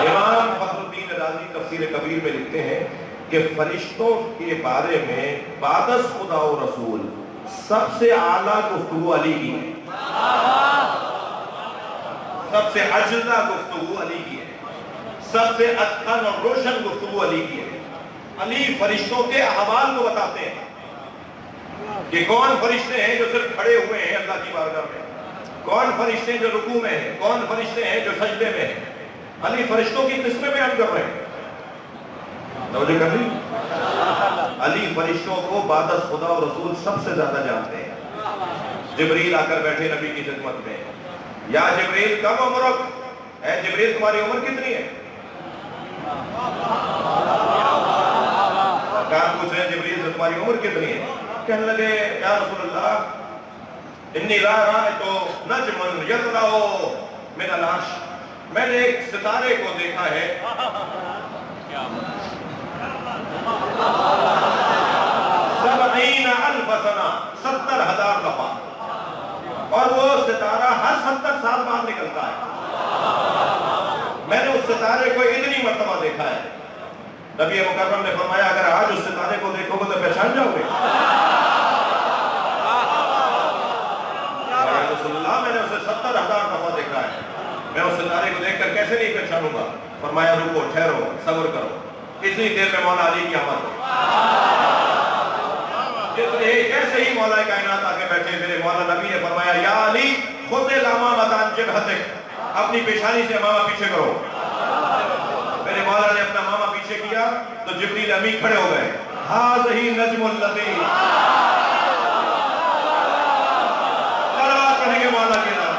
امام فخر الدین رازی تفسیر کبیر میں لکھتے ہیں کہ فرشتوں کے بارے میں بعد از خدا و رسول سب سے اعلیٰ گفتگو علی کی ہے، سب سے اجزا گفتگو علی کی ہے، سب سے اتقن اور روشن گفتگو علی کی ہے. علی فرشتوں کے احوال کو بتاتے ہیں کہ کون فرشتے ہیں جو صرف کھڑے ہوئے ہیں اللہ کی بارگاہ میں، کون فرشتے ہیں جو رکوع میں ہیں، کون فرشتے ہیں جو سجدے میں ہیں. علی فرشتوں کی قسمیں بیان کر رہے ہیں. توجہ کر لی؟ علی فرشتوں کو بعد از خدا و رسول سب سے زیادہ جانتے ہیں. جبریل آ کر بیٹھے نبی کی خدمت میں، یا جبریل کم عمرک، اے جبریل تمہاری عمر کتنی ہے؟ کہاں پوچھ رہے ہیں جبریل سے تمہاری عمر کتنی ہے؟ کہنے لگے یا رسول اللہ انی لا رأیت نجما یطلع من العرش، میں نے ایک ستارے کو دیکھا ہے 70,000 سنہ، 70,000 دفعہ، اور وہ ستارہ ہر 70 سال بعد نکلتا ہے. میں نے اس ستارے کو اتنی مرتبہ دیکھا ہے، نبی مکرم نے فرمایا اگر آج اس ستارے کو دیکھو گے تو پہچان جاؤ گے؟ یا رسول اللہ میں نے اسے 70,000 دفعہ دیکھا ہے، میں اس ستارے کو دیکھ کر کیسے نہیں پہچانوں گا؟ فرمایا رکو، ٹھہرو، صبر کرو، اتنی دیر میں مولا علی کی آمد ہو۔ کیسے ہی مولا کائنات آگے بیٹھے، میرے مولا نبی نے فرمایا یا علی خذ الامامۃ عن جبہتک، اپنی پیشانی سے امامہ پیچھے کرو۔ میرے مولا نے اپنا امامہ پیچھے کیا تو جبریل امی کھڑے ہو گئے، ھذہ نجم الذی، پڑھیں گے مولا کے نام۔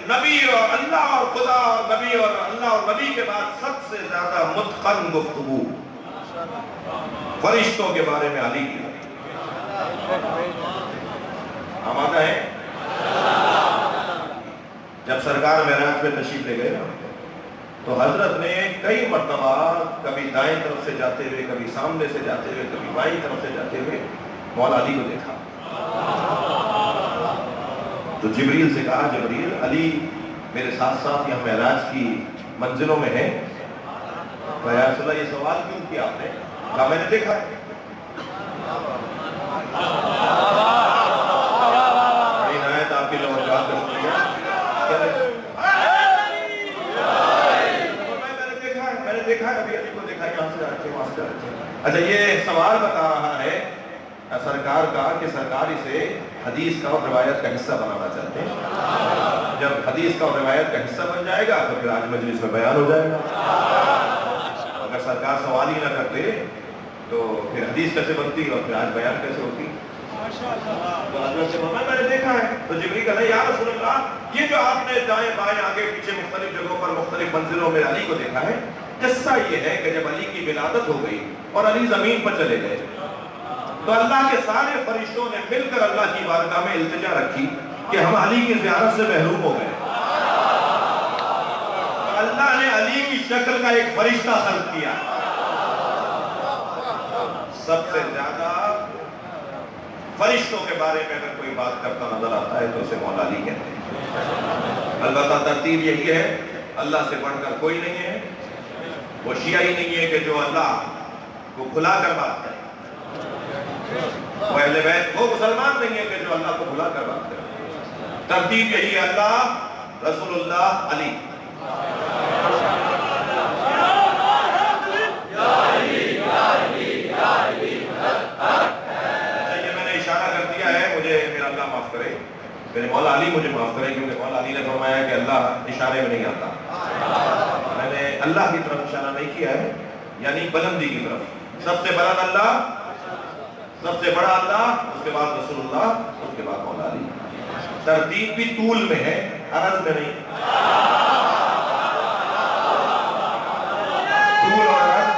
نبی اور اللہ اور خدا اور نبی اور اللہ اور نبی کے بعد سب سے زیادہ متقن گفتگو فرشتوں کے بارے میں علی کی۔ آمادہ ہے؟ جب سرکار معراج پہ تشریف لے گئے تو حضرت نے کئی مرتبہ کبھی دائیں طرف سے جاتے ہوئے، کبھی سامنے سے جاتے ہوئے، کبھی بائیں طرف سے جاتے ہوئے مولا علی کو دیکھا۔ تو جبریل سے کہا جبریل علی میرے ساتھ ساتھ یہاں معراج کی منزلوں میں ہے۔ یا رسول اللہ یہ سوال کیوں کیا آپ نے؟ کہا میں نے دیکھا ہے۔ بڑی نہایت آپ کی لوگ بات کر سکتی ہیں۔ میں نے دیکھا ہے، ابھی علی کو دیکھا ہے، یہاں سے جاتے ہیں، وہاں سے جاتے ہیں۔ اچھا یہ سوال بتا رہا ہے سرکار کا کہ سرکار اسے حدیث کا اور روایت کا حصہ بنانا چاہتے ہیں۔ جب حدیث کا اور روایت کا حصہ بن جائے گا تو پھر آج مجلس میں بیان ہو جائے گا۔ اگر سرکار سوال ہی نہ کرتے تو پھر حدیث کیسے بنتی اور پھر آج بیان کیسے ہوتی؟ تو حضرت سے فرمایا میں نے دیکھا ہے۔ تو جبریل کہا یا رسول اللہ یہ جو آپ نے دائیں بائیں آگے پیچھے مختلف جگہوں پر مختلف منزلوں میں علی کو دیکھا ہے، قصہ یہ ہے کہ جب علی کی ولادت ہو گئی اور علی زمین پر چلے گئے تو اللہ کے سارے فرشتوں نے مل کر اللہ کی بارگاہ میں التجا رکھی کہ ہم علی کی زیارت سے محروم ہو گئے۔ اللہ نے علی کی شکل کا ایک فرشتہ خلق کیا۔ سب سے زیادہ فرشتوں کے بارے میں اگر کوئی بات کرتا نظر آتا ہے تو اسے مولا علی کہتے ہیں۔ البتہ ترتیب یہی ہے، اللہ سے بڑھ کر کوئی نہیں ہے۔ وہ شیعہ ہی نہیں ہے کہ جو اللہ کو کھلا کر بات کرے، وہ اہل بیت، وہ مسلمان نہیں ہے کہ جو اللہ کو بھلا کر بات کرے۔ ترتیب یہی ہے، اللہ، رسول اللہ، علی۔ یہ میں نے اشارہ کر دیا ہے، مجھے میرا اللہ معاف کرے، میرے مولا علی مجھے معاف کرے، کیونکہ مولا علی نے فرمایا کہ اللہ اشارے میں نہیں آتا۔ میں نے اللہ کی طرف اشارہ نہیں کیا ہے، یعنی بلندی کی طرف۔ سب سے بلند اللہ، سب سے بڑا اللہ، اس کے بعد رسول اللہ، اس کے بعد مولا علی۔ ترتیب بھی طول میں ہے، عرض میں نہیں۔ طول اور عرض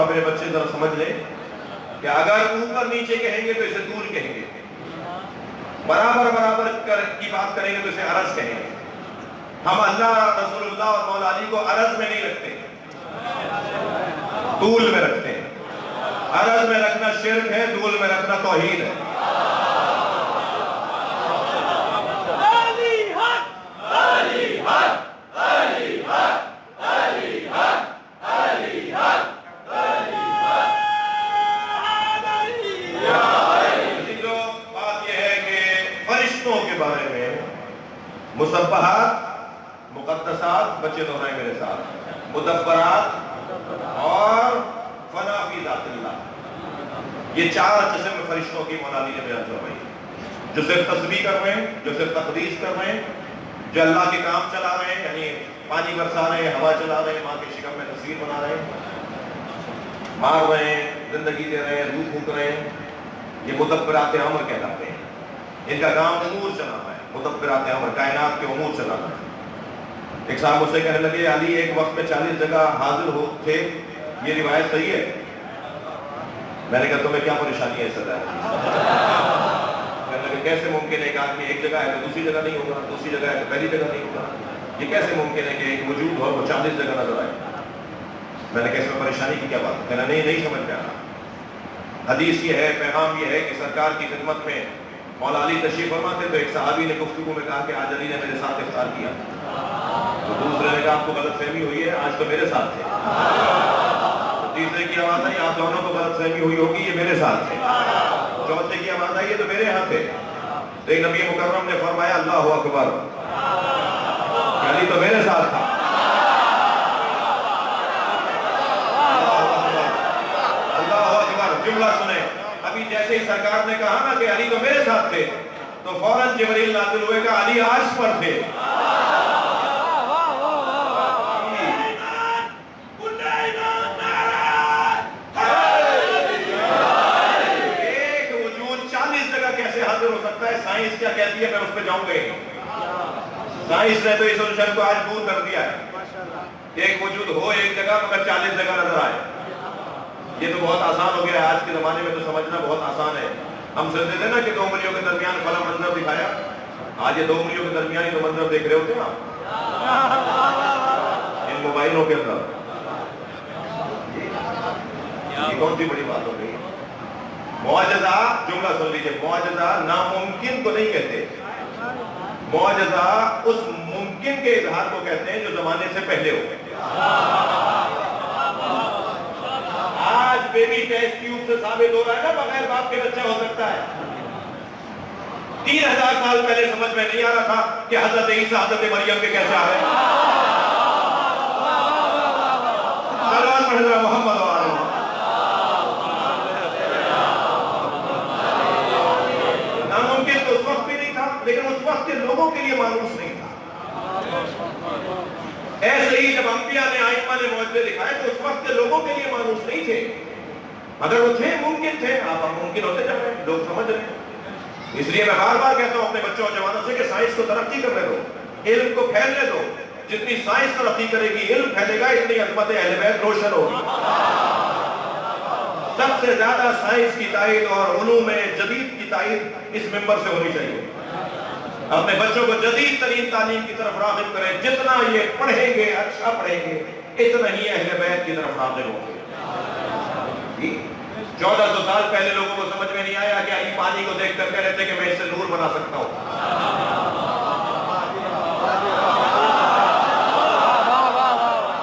میرے بچے ذرا سمجھ لیں کہ اگر اوپر نیچے کہیں گے تو اسے طول کہیں گے، برابر برابر کی بات کریں گے تو اسے عرض کہیں گے۔ ہم اللہ، رسول اللہ اور مولا علی کو عرض میں نہیں رکھتے، طول میں رکھتے ہیں۔ عرض میں رکھنا شرک ہے، طول میں رکھنا توحید ہے۔ مسبحات، مقدسات، بچے دو رہے میرے ساتھ، مدبرات اور فنا فی ذات اللہ، یہ چار قسم فرشتوں کی مولا علی نے بیان فرمائی۔ جو صرف تسبیح کر رہے ہیں، جو صرف تقدیس کر رہے ہیں، جو اللہ کے کام چلا رہے ہیں، یعنی پانی برسا رہے ہیں، ہوا چلا رہے ہیں، ماں کے شکم میں تصویر بنا رہے ہیں، مار رہے ہیں، زندگی دے رہے ہیں، روح پھونک رہے ہیں، یہ مدبرات امر کہلاتے ہیں. ان کا کام امور چلانا ہے، مدبرات امر، کائنات کے امور چلانا ہے. ایک صاحب مجھ سے کہنے لگے علی ایک وقت میں 40 جگہ حاضر ہو تھے، یہ روایت صحیح ہے؟ میں نے کہا تمہیں کیا پریشانی ہے سدا؟ کہنے لگے کیسے ممکن ہے ایک آدمی ایک جگہ ہے تو دوسری جگہ نہیں ہوگا، دوسری جگہ ہے تو پہلی جگہ نہیں ہوگا، یہ کیسے ممکن ہے کہ ایک وجود ہو وہ 40 جگہ نظر آئے؟ میں نے کہا اس میں پریشانی کی کیا بات؟ کہنا نہیں سمجھ میں آنا. حدیث یہ ہے، پیغام یہ ہے کہ سرکار کی خدمت میں مولا علی تشریف فرما تھے تو ایک صحابی نے گفتگو میں کہا کہ آج علی نے میرے ساتھ افطار کیا. تو دوسرے نے کہا آپ کو غلط فہمی ہوئی ہے، آج تو میرے ساتھ تھے. تو تیسرے کی آواز آئی آپ دونوں کو غلط فہمی ہوئی ہوگی، یہ میرے ساتھ تھے. چوتھے کی آواز آئی ہے تو میرے ہاں تھے. تو ایک نبی مکرم نے فرمایا اللہ اکبر، علی تو میرے ساتھ تھا. جملہ سنیں، ابھی جیسے ہی سرکار نے کہا نا کہ علی تو میرے ساتھ تھے تو فوراً جبریل نازل ہوئے کہ علی عرش پر تھے. ایک وجود 40 جگہ کیسے حاضر ہو سکتا ہے؟ سائنس کیا کہتی ہے میں اس پہ جاؤں گا. سائنس نے تو اس سولوشن کو آج دور کر دیا ہے. ایک وجود ہو ایک جگہ مگر 40 جگہ نظر آئے. یہ تو بہت آسان ہو گیا ہے آج کے زمانے میں، تو سمجھنا بہت آسان ہے. ہم سمجھتے تھے نا کہ 2 انگلیوں کے درمیان فلاں منظر دکھایا، آج یہ 2 انگلیوں کے درمیان ہی 2 منظر دیکھ رہے ہوتے نا ان موبائلوں کے اندر. یہ کون سی بڑی بات ہو گئی؟ معجزہ، جملہ سن لیجیے، معجزہ ناممکن کو نہیں کہتے، معجزہ اس ممکن کے اظہار کو کہتے ہیں جو زمانے سے پہلے ہو گئے. آج بیبی ٹیسٹ ٹیوب سے ثابت ہو رہا ہے نا بغیر باپ کے بچہ ہو سکتا ہے. 3000 سال پہلے سمجھ میں نہیں آ رہا تھا کہ حضرت عیسیٰ حضرت مریم کے کیسے آ رہے ہیں. محمد ناممکن تو اس وقت بھی نہیں تھا، لیکن اس وقت کے لوگوں کے لیے مانوس نہیں تھا. ایسے ہی جب انبیاء نے آئمہ نے معجزے دکھائے تو اس وقت کے لوگوں کے لیے مانوس نہیں تھے، مگر وہ تھے، ممکن تھے. آپ ممکن ہوتے جا رہے ہیں، لوگ سمجھ رہے ہیں. اس لیے میں بار بار کہتا ہوں اپنے بچوں اور جوانوں سے کہ سائنس کو ترقی کرنے دو، علم کو پھیلنے دو. جتنی سائنس ترقی کرے گی، علم پھیلے گا، اتنی عظمت اہل بیت روشن ہوگی. سب سے زیادہ سائنس کی تائید اور علوم جدید کی تائید اس ممبر سے ہونی چاہیے. اپنے بچوں کو جدید ترین تعلیم کی طرف راغب کریں. جتنا یہ پڑھیں گے، اچھا پڑھیں گے، اتنا ہی اہل بیت کی طرف راغب ہوں گے. 1400 سال پہلے لوگوں کو سمجھ میں نہیں آیا کہ علی پانی کو دیکھ کر کہہ رہے تھے کہ میں اس سے نور بنا سکتا ہوں.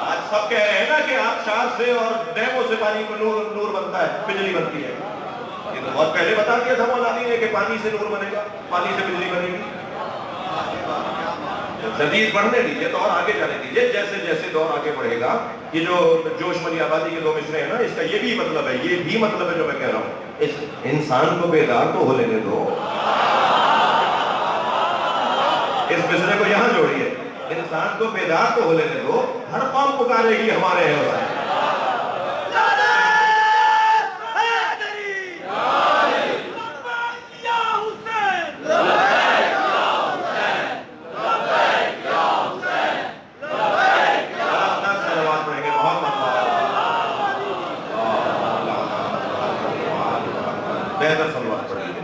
آج سب کہہ رہے ہیں نا کہ آبشار سے اور ڈیموں سے پانی کو نور بنتا ہے، بجلی بنتی ہے. یہ تو بہت پہلے بتا دیا تھا مولا علی نے کہ پانی سے نور بنے گا، پانی سے بجلی بنے گی. جدید بڑھنے دیجیے تو اور آگے جانے دیجیے. جیسے جیسے دور آگے بڑھے گا، یہ جو جوش ملی آبادی کے 2 مصرے ہیں نا، اس کا یہ بھی مطلب ہے، یہ بھی مطلب ہے جو میں کہہ رہا ہوں. اس انسان کو بیدار تو ہو لینے دو. اس مصرے کو یہاں جوڑیے، انسان کو بیدار تو ہو لینے دو. ہر قوم پکارے گی ہمارے ہیں حسین. بہتر سلوات پڑھیے.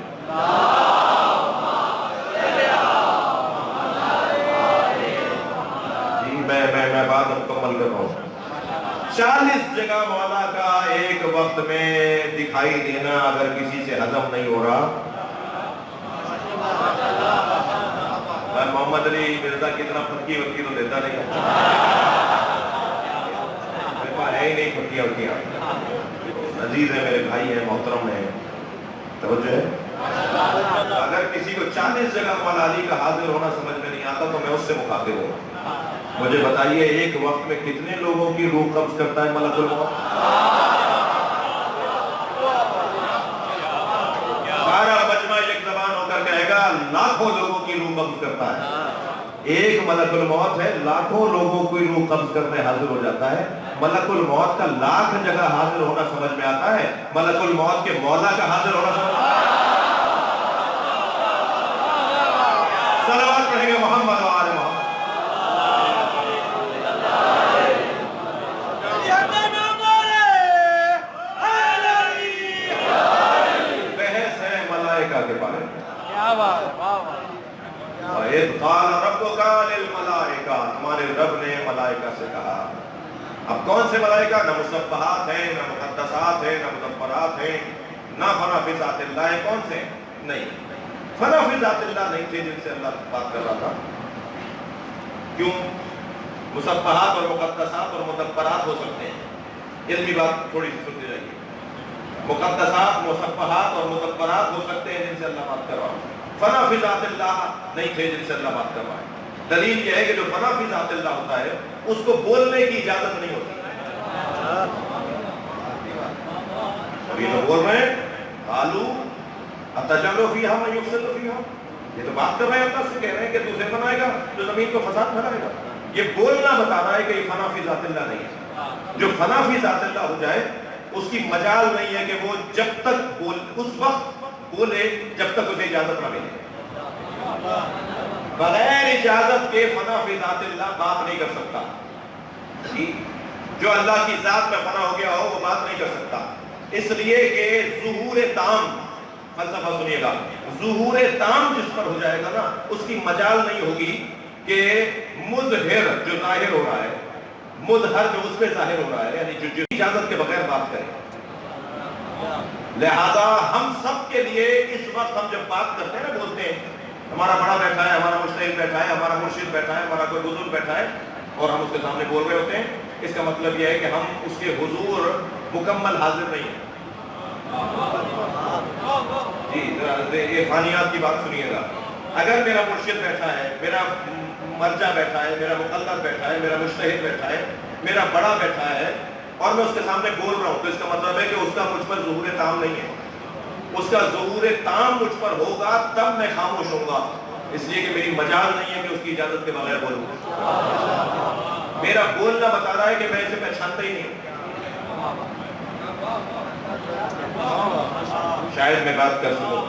جی میں بات مکمل کر رہا ہوں. 40 جگہ مولا کا ایک وقت میں دکھائی دینا اگر کسی سے ہضم نہیں ہو رہا. محمد علی مرزا کی طرح پھٹکی وٹکی تو دیتا نہیں ہے ہی نہیں. پھٹکیاں وٹکیاں عزیز ہے، میرے بھائی ہیں، محترم ہیں. توجہ ہے. اگر کسی کو 40 جگہ مولا علی کا حاضر ہونا سمجھ میں نہیں آتا تو میں اس سے مخاطب ہوں. مجھے بتائیے ایک وقت میں کتنے لوگوں کی روح قبض کرتا ہے ملک الموت؟ سارا مجمع ایک زبان ہو کر کہے گا لاکھوں لوگوں کی روح قبض کرتا ہے. ایک ملکul موت ہے، لاکھوں لوگوں کو روح قبض کرنے حاضر ہو جاتا ہے۔ ملکul موت کا لاکھ جگہ حاضر ہونا سمجھ میں آتا ہے، ملکul موت کے مولا کا حاضر ہونا سمجھ میں آتا ہے۔ صلوات پڑھیں گے محمد و آل محمد۔ بحث ہے ملائکہ کے بارے میں۔ وَإِذْ قَالَ رَبُّكَ لِلْمَلَائِكَةِ، تمہارے رب نے ملائکہ سے کہا۔ اب کون سے ملائکہ؟ نہ مسبحات ہیں، نہ مقدسات ہیں، نہ مدبرات ہیں، نہ فنا فی ذات اللہ ہیں۔ کون سے؟ نہیں، فنا فی ذات اللہ نہیں تھے جن سے اللہ بات کر رہا تھا۔ کیوں؟ مسبحات اور مقدسات اور مدبرات ہو سکتے ہیں، علمی بات تھوڑی سی سنتے رہیے۔ مقدسات، مسبحات اور مدبرات ہو سکتے ہیں جن سے اللہ بات کر رہا ہے، فنا فی ذات اللہ نہیں تھے جن سے اللہ بات کر رہا ہے۔ دلیل یہ ہے کہ جو فنا فی ذات اللہ ہوتا ہے اس کو بولنے کی اجازت نہیں ہوتی۔ اور یہ تو بول رہے ہیں قالوا اتجعل فیہا من یفسد فیہا، یہ تو بات کر رہے ہیں، اللہ سے کہہ رہے ہیں کہ دوسرے بنائے گا جو زمین کو فساد پھیلائے گا۔ یہ بولنا بتا رہا ہے کہ یہ فنا فی ذات اللہ نہیں ہے۔ جو فنا فی ذات اللہ ہو جائے اس کی مجال نہیں ہے کہ وہ جب تک اس وقت بولے جب تک اسے اجازت نہ ملے۔ بغیر اجازت کے فنا فی ذات اللہ بات نہیں کر سکتا۔ جو اللہ کی ذات میں فنا ہو گیا ہو وہ بات نہیں کر سکتا، اس لیے کہ ظہور تام، فلسفہ سنیے گا، ظہور تام جس پر ہو جائے گا نا اس کی مجال نہیں ہوگی کہ مظہر جو ظاہر ہو رہا ہے، مظہر جو اس پہ ظاہر ہو رہا ہے، یعنی جو اجازت کے بغیر بات کرے۔ لہذا ہم سب کے لیے اس وقت ہم جب بات کرتے ہیں نا، بولتے ہیں ہمارا بڑا بیٹھا ہے، ہمارا مجتہد بیٹھا ہے، ہمارا مرشد بیٹھا ہے، ہمارا کوئی بزرگ بیٹھا ہے اور ہم اس کے سامنے بول رہے ہوتے ہیں، اس کا مطلب یہ ہے کہ ہم اس کے حضور مکمل حاضر نہیں ہیں۔ جی یہ فانیات کی بات سنیے گا۔ اگر میرا مرشد بیٹھا ہے، میرا مرجع بیٹھا ہے، میرا مقلد بیٹھا ہے، میرا مجتہد بیٹھا ہے، میرا بڑا بیٹھا ہے اور میں اس کے سامنے بول رہا ہوں تو اس کا مطلب ہے کہ اس کا مجھ پر ظہور تام نہیں ہے۔ اس کا ظہور تام مجھ پر ہوگا تب میں خاموش ہوں گا، اس لیے کہ میری مجال نہیں ہے کہ اس کی اجازت کے بغیر بولوں۔ میرا بولنا بتا رہا ہے کہ میں اسے پہچانتا ہی نہیں۔ شاید میں بات کر سکوں۔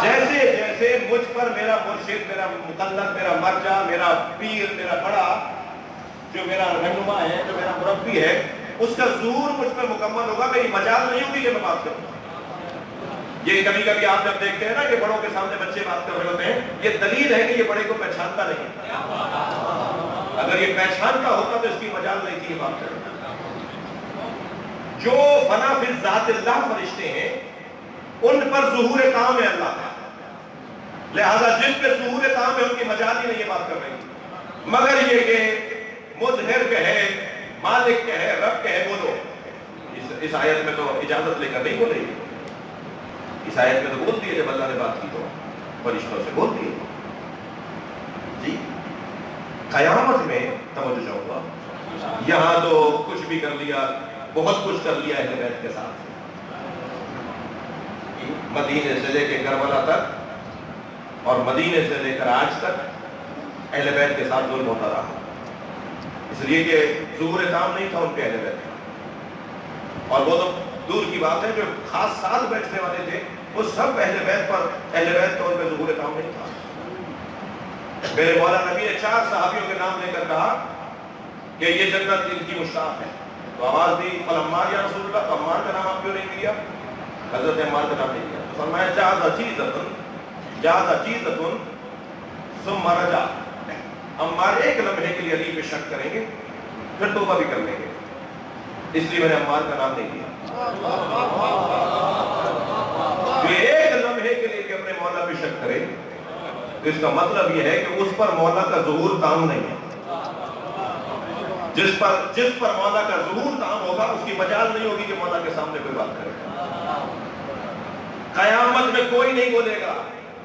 جیسے جیسے مجھ پر میرا مرشد، میرا مقلد، میرا مرجع، میرا پیر، میرا بڑا، جو میرا رہنما ہے، جو میرا مربی ہے، اس کا ظہور مجھ پر مکمل ہوگا، میری مجال نہیں ہوگی کہ میں بات کروں۔ یہ کبھی کبھی آپ جب دیکھتے ہیں نا کہ بڑوں کے سامنے بچے بات کر رہے ہوتے ہیں، یہ دلیل ہے کہ یہ بڑے کو پہچانتا نہیں۔ اگر یہ پہچانتا ہوتا تو اس کی مجال نہیں تھی یہ بات کرنا۔ جو فنا فی ذات اللہ فرشتے ہیں ان پر ظہور تام ہے اللہ کا، لہذا جن پہ ظہور تام ہے ان کی مجال ہی نہیں یہ بات کر رہی۔ مگر یہ کہ مظہر کہے، مالک کہے، رب کہے بولو، اس آیت میں تو اجازت لے کر نہیں بولے۔ اس آیت میں تو بول دیے، جب اللہ نے بات کی تو فرشتوں سے بول دیے۔ جی قیامت میں توجہ چاہوں، یہاں تو کچھ بھی کر لیا، بہت کچھ کر لیا اہل بیت کے ساتھ، مدینے سے لے کے کربلا تک اور مدینے سے لے کر آج تک اہل بیت کے ساتھ ظلم ہوتا رہا، اس لیے کہ ظہور تام نہیں تھا ان کے اہل بیت کا۔ اور وہ تو دور کی بات ہے، جو خاص ساتھ بیٹھنے والے تھے وہ سب اہل بیت پر، اہل بیت پر ان پہ ظہور تام نہیں تھا۔ میرے مولا نبی نے 4 صحابیوں کے نام لے کر کہا کہ یہ جنت ان کی مشتاق ہے، تو آواز دی فلمار یا رسول اللہ، تو عمار کا نام آپ کیوں نہیں لیا؟ حضرت عمار کا نام نہیں لیا، تو فرمایا جاز عجیزتن ثم رجع، عمار ایک لمحے کے لیے علی پہ شک کریں گے پھر توبہ بھی کر لیں گے، اس لیے میں نے عمار کا نام نہیں لیا۔ جو ایک لمحے کے لیے اپنے مولا پہ شک کرے تو اس کا مطلب یہ ہے کہ اس پر مولا کا ظہور تام نہیں ہے۔ جس پر مولا کا ظہور تام ہوگا اس کی مجال نہیں ہوگی کہ مولا کے سامنے کوئی بات کرے۔ قیامت میں کوئی نہیں بولے گا،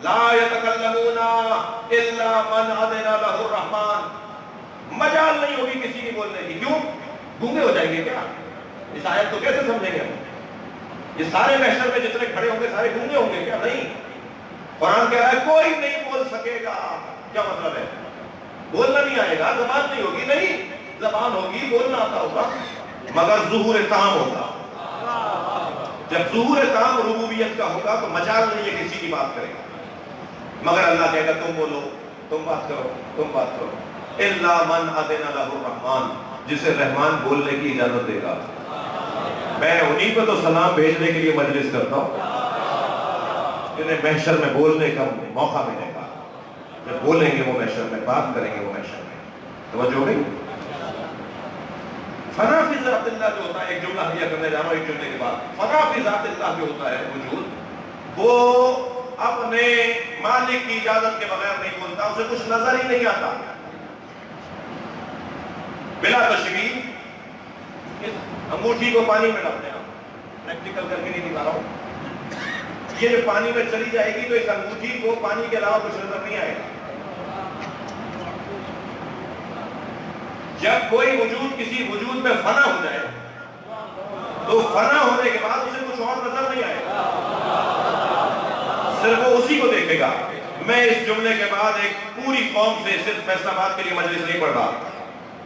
لا یتکلمون الا من اذن له الرحمن، مجال نہیں ہوگی کسی کی بولنے کی۔ کیوں؟ گونگے ہو جائیں گے کیا؟ اس آیت کو کیسے سمجھیں گے ہم؟ یہ سارے محشر میں جتنے کھڑے ہوں گے سارے گونگے ہوں گے کیا؟ نہیں، قرآن کہہ رہا ہے کوئی نہیں بول سکے گا۔ کیا مطلب ہے؟ بولنا نہیں آئے گا، زبان نہیں ہوگی، نہیں زبان ہوگی، بولنا آتا ہوگا، مگر ظہور تام ہوگا۔ جب ظہور تام ربوبیت کا ہوگا تو مجال نہیں ہے کسی کی بات کرے گا، مگر اللہ کہے گا تم بولو، تم بات کرو، تم بات کرو۔ الا من اذن له الرحمن، جسے رحمان بولنے کی اجازت دے گا۔ میں انہی پہ تو سلام بھیجنے کے لیے مجلس کرتا ہوں جنہیں محشر میں بولنے کا موقع ملے گا، جب بولیں گے وہ محشر میں، بات کریں گے وہ محشر میں۔ توجہ ہو گئی؟ فنا فی ذات اللہ جو ہوتا ہے، ایک جملہ ہدیہ کرنے جا رہا ہوں ایک جملے کے بعد، فنا فی ذات اللہ جو ہوتا ہے وجود، وہ اپنے مالک کی اجازت کے بغیر نہیں بولتا، اسے کچھ نظر ہی نہیں آتا۔ بلا تشبیہ، اس انگوٹھی کو پانی میں ڈالتے ہیں، پریکٹیکل کر کے نہیں دکھا رہا ہوں، یہ جو پانی میں چلی جائے گی تو اس انگوٹھی کو پانی کے علاوہ کچھ نظر نہیں آئے گا۔ جب کوئی وجود کسی وجود میں فنا ہو جائے تو فنا ہونے کے بعد اسے کچھ اور نظر نہیں آئے گا، صرف وہ اسی کو دیکھے گا۔ میں اس جملے کے بعد ایک پوری قوم سے، صرف فیصل آباد کے لیے مجلس نہیں پڑھ رہا،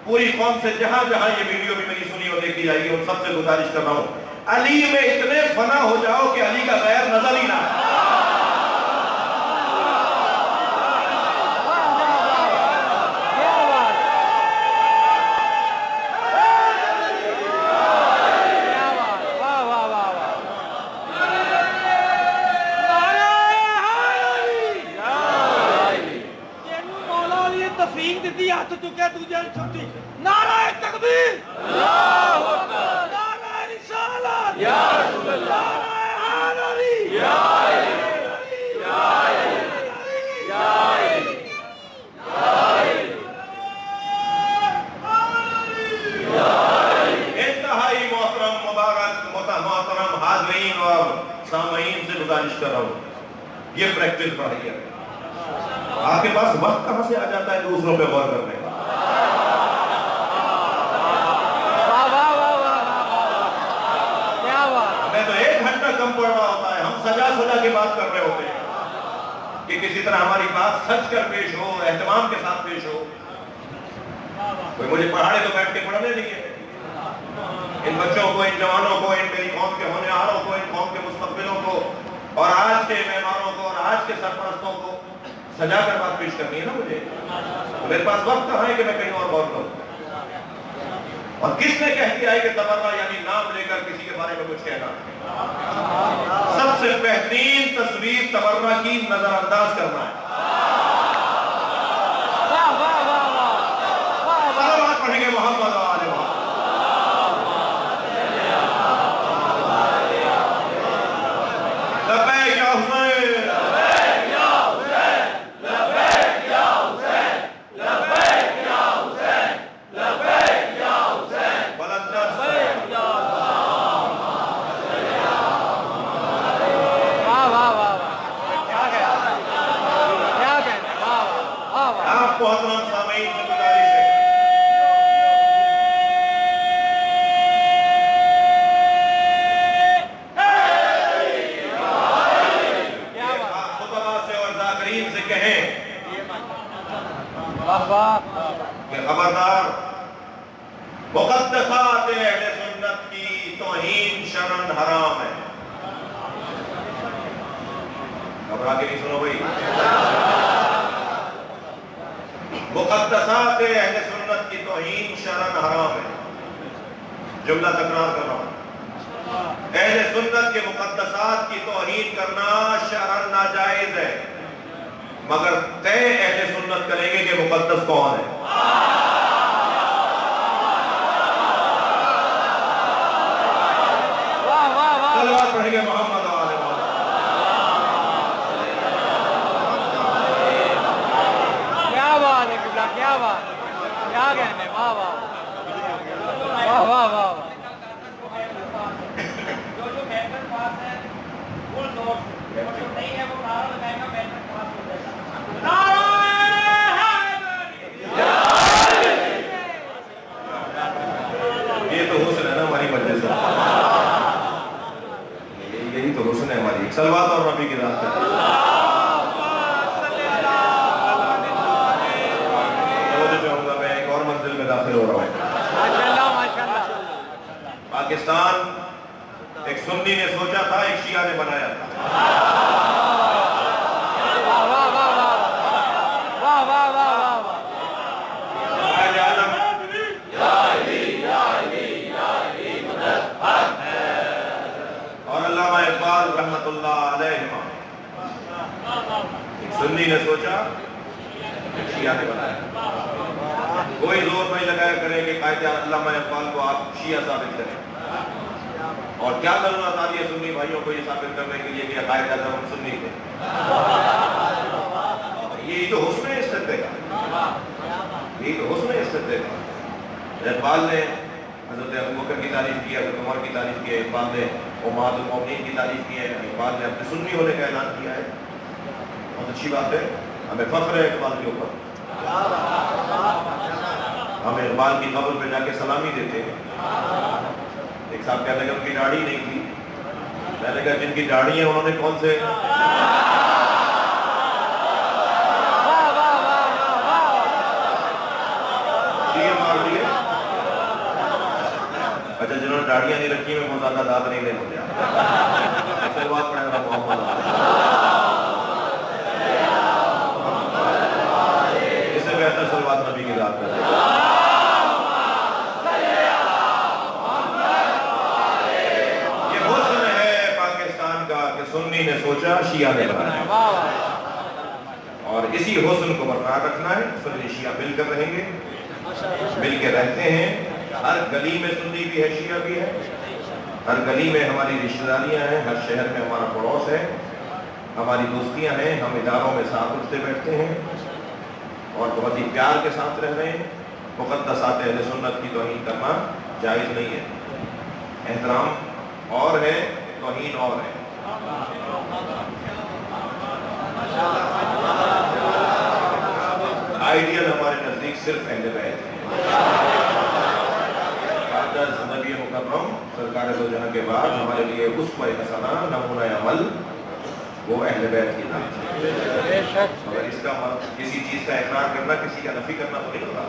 پوری قوم سے جہاں جہاں یہ ویڈیو بھی میری سنی اور دیکھی جائے گی ان سب سے گزارش کر رہا ہوں، علی میں اتنے فنا ہو جاؤ کہ علی کا غیر نظر ہی نہ آئے۔ نعرہ تکبیر، اللہ اکبر، نعرہ رسالت، یا رسول اللہ، نعرہ حیدری، یا علی، یا علی، یا علی، یا علی۔ انتہائی محترم مبارک محترم حاضرین اور سامعین سے گزارش کر رہا ہوں، یہ پریکٹس پڑھائیے۔ آپ کے پاس وقت کہاں سے آ جاتا ہے دوسروں پہ غور کرنے کا؟ میں تو 1 گھنٹہ کم پڑھ رہا ہوتا ہے، ہم سجا سجا کے بات کر رہے ہوتے ہیں کہ کسی طرح ہماری بات سچ کر پیش ہو، اہتمام کے ساتھ پیش ہو۔ کوئی مجھے پڑھاڑے تو بیٹھ کے پڑھنے نہیں ہے۔ ان بچوں کو، ان جوانوں کو، ان میری قوم کے ہونے والوں کو، ان قوم کے مستقبلوں کو اور آج کے مہمانوں کو اور آج کے سرپرستوں کو سجا کر بات پیش کرنی ہے نا مجھے۔ میرے پاس وقت کہاں ہے کہ میں کہیں اور غور کروں؟ اور کس نے کہہ دیا ہے کہ تبرہ یعنی نام لے کر کسی کے بارے میں کچھ کہنا؟ سب سے بہترین تصویر تبرہ کی نظر انداز کرنا ہے۔ صلوات پڑھیں گے محمد و آل محمد۔ لبیک یا حسین، لبیک یا حسین، لبیک یا حسین، لبیک یا حسین، لبیک یا حسین، بلند لبیک یا آپ محترم سامعین سے گزارش ہے، خطبہ سے اور ذاکرین سے کہیں کہ خبردار، مقدسات اہل سنت کی توہین شرعاً حرام ہے۔ گھبرا کے نہیں سنو بھائی، مقدسات اہل سنت کی توہین شرعاً حرام ہے۔ جملہ تکرار کر رہا ہوں، اہل سنت کے مقدسات کی توہین کرنا شرعاً ناجائز ہے، مگر طے اہل سنت کریں گے کہ مقدس کون ہے۔ صلوات پڑھیں گے محمد و آل محمد۔ کیا بات ہے قبلہ، کیا بات ہے، کیا کہنے، واہ واہ واہ واہ واہ۔ جو میٹر پاس ہے وہ نوٹ، جو نہیں ہے وہ نعرہ لگائے گا، میٹر پاس ہو جائے گا۔ نعرہ حیدری، یہ تو حسن ہے نا ہماری مجلس سے، یہی تو حسن ہے ہماری۔ صلوات اور نبی کی ذات پہ۔ پاکستان ایک سنی نے سوچا تھا، ایک شیعہ نے بنایا تھا. اور علامہ اقبال رحمت اللہ علیہ ایک سنی نے سوچا، ایک شیعہ نے بنایا. کوئی زور نہیں لگایا کرے کہ قائد علامہ اقبال کو آپ شیعہ ثابت کریں. اور کیا ضرورت آتی ہے سنی بھائیوں کو یہ ثابت کرنے کے لیے کہ قائد اعظم ہم سنی تھے؟ یہی تو حسن استدلال کا، یہی تو حسن استدلال کا. اقبال نے حضرت ابوبکر کی تعریف کی، حضرت عمر کی تعریف کی ہے، اقبال نے امہات المومنین کی تعریف کی ہے، اقبال نے اپنے سنی ہونے کا اعلان کیا ہے. بہت اچھی بات ہے، ہمیں فخر ہے اقبال کے اوپر. ہم اقبال کی قبر پہ جا کے سلامی دیتے ہیں. ایک صاحب کہتے ہیں کہ ان کی داڑھی نہیں تھی. میں نے کہا جن کی داڑھی ہے انہوں نے کون سے مار دیے؟ اچھا جنہوں نے داڑیاں نہیں رکھی میں بہت زیادہ داد نہیں لے مجھے سلوات پڑھے گا محمد اس سے بہتر سلوات نبی کی ذات کرتے ہیں. یہ حسن ہے پاکستان کا کہ سنی نے سوچا شیعہ نے بنایا. اور اسی حسن کو برقرار رکھنا ہے. سنی شیعہ مل کر رہیں گے، مل کے رہتے ہیں. ہر گلی میں سنی بھی ہے، شیعہ بھی ہے. ہر گلی میں ہماری رشتہ داریاں ہیں، ہر شہر میں ہمارا پڑوس ہے، ہماری دوستیاں ہیں. ہم اداروں میں ساتھ اٹھتے بیٹھتے ہیں اور بہت ہی پیار کے ساتھ رہ رہے ہیں. مقدسات اہل سنت کی توہین کرنا جائز نہیں ہے. احترام اور ہے، توہین اور ہے. آئیڈیل ہمارے نزدیک صرف اہل بیت ہے. نبی مکرم سرکار دو جہاں کے بعد ہمارے لیے اسوہ حسنہ، نمونہ عمل وہ اہل بیت کی ذات ہے. مگر اس کا کسی چیز کا اقرار کرنا، کسی کا نفی کرنا تو نہیں ہوتا.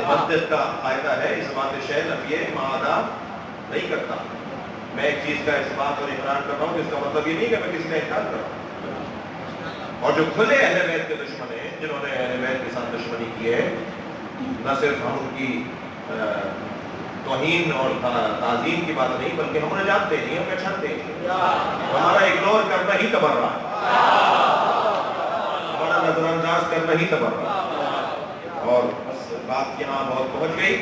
منطق کا قاعدہ ہے اس بات شے نفی معادہ نہیں کرتا. میں ایک چیز کا اس بات اور اقرار کر رہا ہوں، اس کا مطلب یہ نہیں کہ میں کسی کا انکار کر رہا ہوں. اور جو کھلے اہل بیت کے دشمن ہیں، جنہوں نے اہل بیت کے ساتھ دشمنی کی ہے، نہ صرف ہم ان کی توہین اور تعظیم کی بات نہیں، بلکہ ہم انہیں جانتے نہیں، ہم پہچانتے نہیں. ہمارا اگنور کرنا ہی تبرہ ہے، ہمارا نظر انداز کرنا ہی تبرہ ہے. اور بس بات یہاں بہت پہنچ گئی.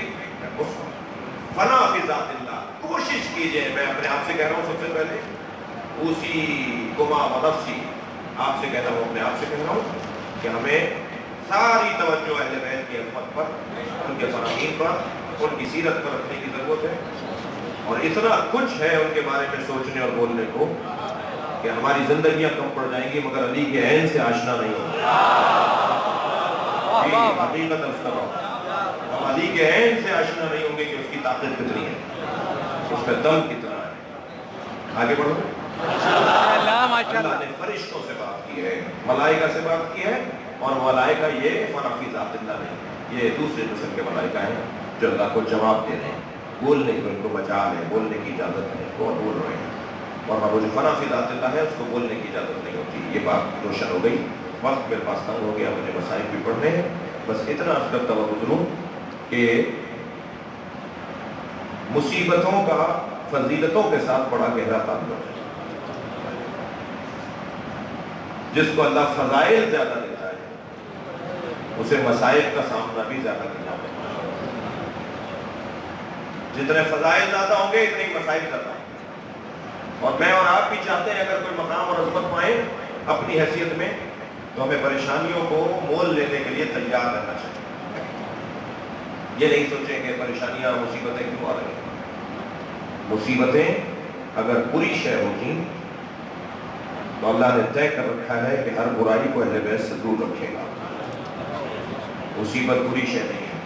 فنا فی ذات اللہ، کوشش کیجئے. میں اپنے آپ سے کہہ رہا ہوں سب سے پہلے، اسی گما ونفسی، آپ سے کہہ رہا ہوں، اپنے آپ سے کہہ رہا ہوں کہ ہمیں ساری توجہ اہل بیت کی عظمت پر، ان کے فرامین پر، ان کی سیرت پر رکھنے کی ضرورت ہے. اور اتنا کچھ ہے ان کے بارے میں سوچنے اور بولنے کو کہ ہماری زندگیاں کم پڑ جائیں گی مگر علی کے عین سے آشنا نہیں ہوگی. حقیقت ہم علی کے عین سے آشنا نہیں ہوں گے کہ اس کی طاقت کتنی ہے، اس کا دم کتنا ہے. آگے بڑھو. اللہ نے فرشتوں سے بات کی ہے، ملائکہ سے بات کی ہے. اور ملائکہ یہ فنا فی ذات اللہ نہیں، یہ دوسرے قسم کے ملائکہ ہیں جو اللہ کو جواب دے رہے ہیں. بولنے کو ان کو بچا ہے، بولنے کی اجازت ہے، وہ بول رہے ہیں. اور وہ جو فنا فی ذات اللہ ہے اس کو بولنے کی اجازت نہیں ہوتی. یہ بات روشن ہو گئی. وقت میرے پاس تنگ ہو گیا، مجھے مسائل بھی پڑھنے ہیں. بس اتنا عرض کرتا ہوا گزروں کہ مصیبتوں کا فضیلتوں کے ساتھ بڑا گہرا تعلق ہے. جس کو اللہ فضائل زیادہ دیتا ہے اسے مسائل کا سامنا بھی زیادہ کرنا پڑتا ہے. جتنے فضائل زیادہ ہوں گے اتنے ہی مسائل زیادہ ہوں گے. اور میں اور آپ بھی چاہتے ہیں اگر کوئی مقام اور عظمت پائیں اپنی حیثیت میں تو ہمیں پریشانیوں کو مول لینے کے لیے تیار رہنا چاہیے. یہ نہیں سوچیں کہ پریشانیاں مصیبتیں کیوں آ رہی ہیں. مصیبتیں اگر بری شے ہوتی تو اللہ نے طے کر رکھا ہے کہ ہر برائی کو اہل بیت سے دور رکھے گا. مصیبت بری شے نہیں ہے،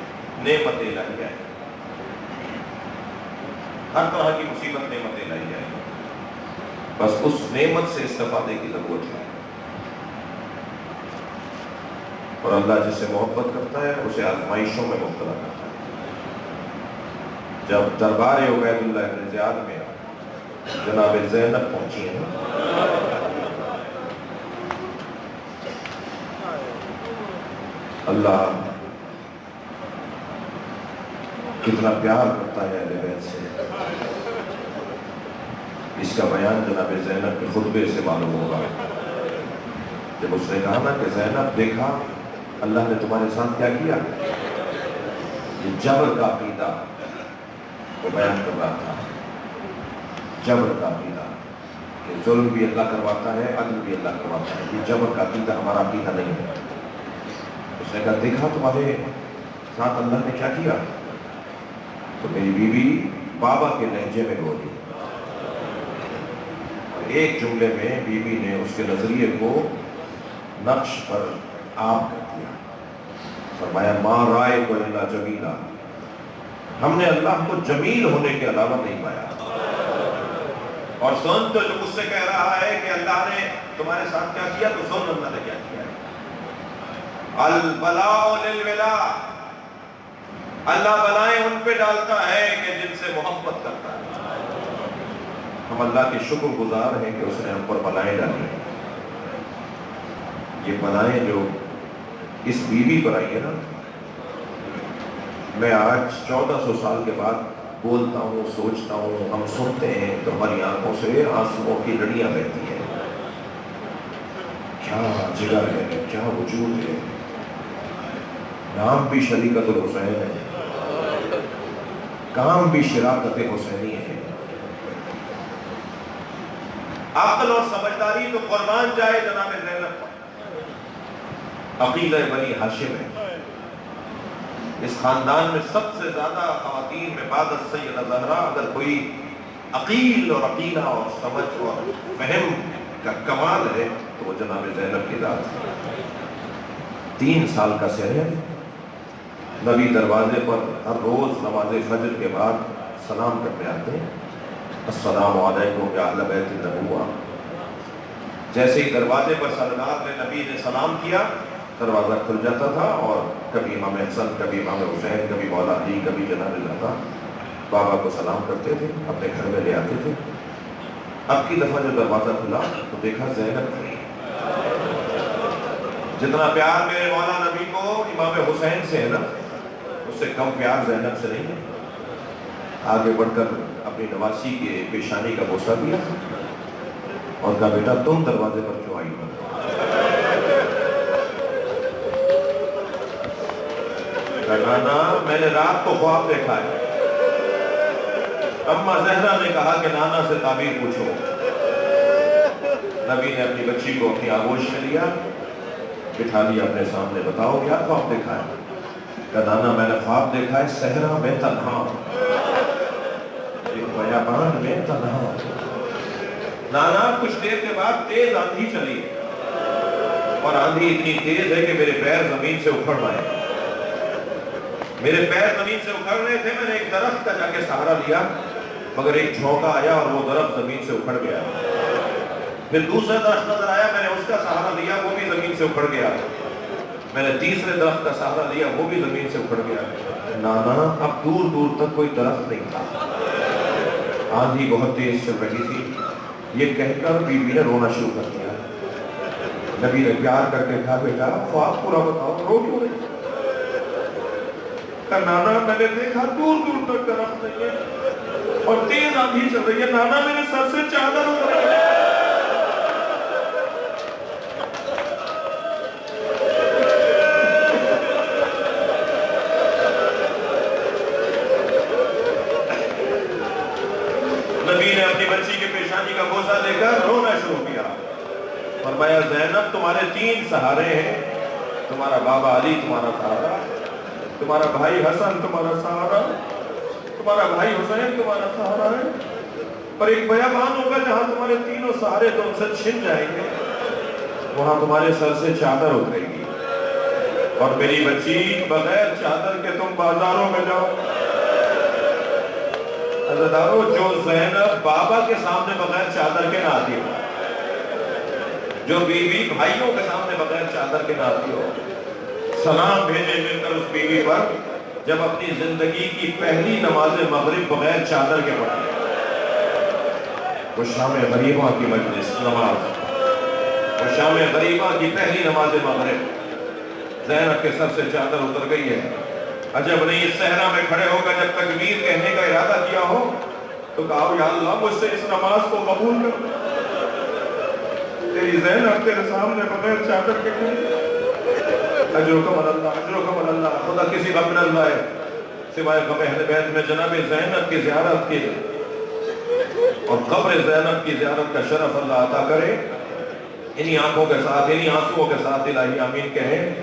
نعمت الہیہ ہے. ہر طرح کی مصیبت نعمت الہیہ ہے. بس اس نعمت سے استفادے کی ضرورت ہے. اور اللہ جس سے محبت کرتا ہے اسے آزمائشوں میں مبتلا کرتا ہے. جب دربار عبید اللہ ابن زیاد میں جناب زینب پہنچی ہیں، اللہ کتنا پیار کرتا ہے اہل بیت سے، اس کا بیان جناب زینب کے خطبے سے معلوم ہوگا۔ جب اس نے کہا نا کہ زینب دیکھا اللہ نے تمہارے ساتھ کیا کیا، یہ جبر کا عقیدہ وہ بیان کر رہا تھا، جبر کا عقیدہ کہ ظلم بھی اللہ کرواتا ہے، عدل بھی اللہ کرواتا ہے، یہ جبر کا عقیدہ ہمارا عقیدہ نہیں ہے۔ اس نے کہا دیکھا تمہارے ساتھ اللہ نے کیا کیا، تو میری بیوی بابا کے لہجے میں بولی، اور ایک جملے میں بیوی نے اس کے نظریے کو نقش پر عام کر دیا، فرمایا ما رائے کو اللہ جمیلا، ہم نے اللہ کو جمیل ہونے کے علاوہ نہیں پایا۔ اور سن تو جو مجھ سے کہہ رہا ہے کہ اللہ نے تمہارے ساتھ کیا کیا، تو سن اللہ نے کیا کیا ہے، البلاء للولا، اللہ بلائیں ان پہ ڈالتا ہے کہ جن سے محبت کرتا ہے۔ ہم اللہ کے شکر گزار ہیں کہ اس نے ہم پر بلائیں ڈالی ہیں۔ یہ بلائیں جو اس بیوی پر آئی ہے نا، میں آج 1400 سال کے بعد بولتا ہوں، سوچتا ہوں، ہم سنتے ہیں تو ہماری آنکھوں سے آنسوؤں کی لڑیاں بہتی ہیں۔ کیا جگر ہے، کیا وجود ہے، نام بھی شریکت الحسین ہے، کام بھی شراکت حسینی ہے۔ عقل اور سمجھداری تو قربان جائے جناب زینب پر، عقیدہ بنی ہاشم ہے۔ اس خاندان میں سب سے زیادہ خواتین میں بعد السیدہ زہرا اگر کوئی عقیل اور عقیدہ اور سمجھ اور فہم کا کمال ہے تو وہ جناب زینب کی ذات ہے۔ 3 سال کا سن، نبی دروازے پر ہر روز نماز فجر کے بعد سلام کرنے آتے ہیں، السلام علیکم یا اہل بیت النبوہ۔ جیسے ہی دروازے پر سرکار نے نبی نے سلام کیا، دروازہ کھل جاتا تھا اور کبھی امام حسن، کبھی امام حسین، کبھی مولا علی، کبھی جناب زہرا بابا کو سلام کرتے تھے، اپنے گھر میں لے آتے تھے۔ اب کی دفعہ جب دروازہ کھلا تو دیکھا زینب کھڑی۔ جتنا پیار میرے مولا نبی کو امام حسین سے ہے نا، اس سے کم پیار زینب سے نہیں ہے۔ آگے بڑھ کر اپنی نواسی کے پیشانی کا بوسہ دیا اور کہا بیٹا تم دروازے پر کیوں آئی ہو؟ نانا میں نے رات کو خواب دیکھا ہے۔ اما زہرا نے کہا کہ نانا سے تعبیر پوچھو۔ نبی نے اپنی بچی کو اپنی آغوش میں لیا، بٹھا لیا اپنے سامنے، بتاؤ کیا خواب دیکھا ہے؟ کہا نانا میں نے خواب دیکھا ہے صحرا میں تنہا، ایک بیابان میں تنہا۔ نانا کچھ دیر کے بعد تیز آندھی چلی اور آندھی اتنی تیز ہے کہ میرے پیر زمین سے اکھڑ آئے۔ میرے پیر زمین سے اکھڑ رہے تھے، میں نے ایک درخت کا جا کے سہارا لیا، مگر ایک جھونکا آیا اور وہ درخت زمین سے اکھڑ گیا۔ پھر دوسرا درخت نظر آیا، میں نے اس کا سہارا لیا، وہ بھی زمین سے اکھڑ گیا۔ میں نے تیسرے درخت کا سہارا لیا، وہ بھی زمین سے اکھڑ گیا۔ نانا اب دور دور تک کوئی درخت نہیں تھا، آندھی بہت تیز چل رہی تھی۔ یہ کہہ کر بیوی نے رونا شروع کر دیا۔ نبی نے پیار کر کے کہا بیٹا خواب پورا بتاؤ، رو کیوں رہی؟ کہا نانا میں نے دیکھا دور دور تک درخت نہیں ہے اور تیز آندھی چل رہی ہے، نانا میرے سر سے چادر اتر گئی۔ نبی نے اپنی بچی کے پیشانی کا بوسہ لے کر رونا شروع کیا۔ فرمایا زینب تمہارے 3 سہارے ہیں، تمہارا بابا علی تمہارا سہارا، تمہارا بھائی حسن تمہارا سہارا، تمہارا بھائی حسین تمہارا سہارا ہے، پر ایک بیابان ہوگا جہاں تمہارے 3 سہارے تم سے چھن جائیں گے، وہاں تمہارے سر سے چادر اترے گی، اور میری بچی بغیر چادر کے تم بازاروں میں جاؤ۔ عزیزانو جو زینب بابا کے سامنے بغیر چادر کے نہ آتی ہو، جو بیوی بھائیوں کے سامنے بغیر چادر کے نہ آتی ہو، سلام بھیجے مل کر اس بیوی پر جب اپنی زندگی کی پہلی نماز مغرب بغیر چادر کے پڑھی، وہ شام غریبہ کی مجلس نماز، وہ شام غریبہ کی پہلی نماز مغرب، زینب کے سر سے چادر اتر گئی ہے۔ عجب نہیں، اس صحرا میں کھڑے ہو کر جب تکبیر کہنے کا ارادہ کیا ہو تو کہا یا اللہ مجھ سے اس نماز کو قبول کر، تیری زینب تیرے سامنے بغیر چادر کے کھڑی۔ اجرکم اللہ، اجرکم اللہ، خدا کسی غم نہ لائے سوائے غم اہل بیت میں جناب زینب کی زیارت کے، اور قبر زینب کی زیارت کا شرف اللہ عطا کرے۔ انہی آنکھوں کے ساتھ، انہی آنسوؤں کے ساتھ الہی آمین کہیں،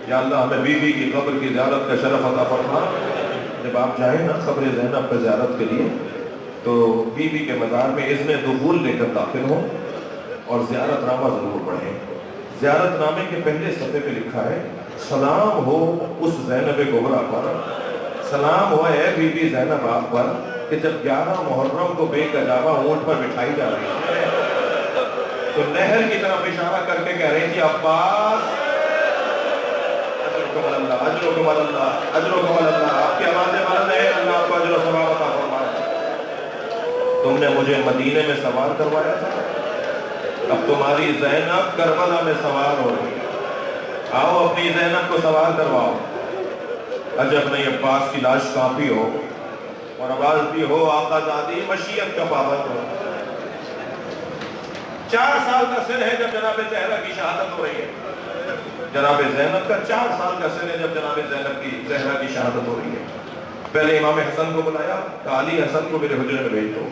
یا اللہ ہمیں بی بی کی قبر کی زیارت کا شرف عطا فرما۔ جب آپ جائیں نا قبر زینب پر زیارت کے لیے تو بی بی کے مزار میں اذن دخول لے کر داخل ہوں اور زیارت نامہ ضرور پڑھیں۔ زیارت نامے کے پہلے صفحے پہ لکھا ہے سلام ہو اس زینب کبریٰ پر، سلام ہو اے بی بی زینب آپ پر کہ جب 11 محرم کو بے گجابہ اونٹ پر بٹھائی جا رہی ہے تو نہر کی طرف اشارہ کر کے کہہ رہی تھی عباس اجرکم اللہ، اجرکم اللہ، اجرکم اللہ، آپ کی آواز بلند ہے، اللہ آپ کو اجر و ثواب عطا فرمائے۔ تم نے مجھے مدینے میں سوار کروایا تھا، اب تمہاری زینب کربلا میں سوار ہو رہی ہے، آؤ اپنی زینب کو سوار کرواؤ۔ عجب نہیں، عباس کی لاش کانپی ہو اور آواز بھی ہو آقا زادی مشیت کا پابند ہو۔ 4 سال کا سن ہے جب جناب زہرا کی شہادت ہو رہی ہے، جناب زینب کا 4 سال کا سن ہے جب جناب زینب کی زہرا کی شہادت ہو رہی ہے۔ پہلے امام حسن کو بلایا، کہا علی حسن کو میرے حجرے میں بھیج دو،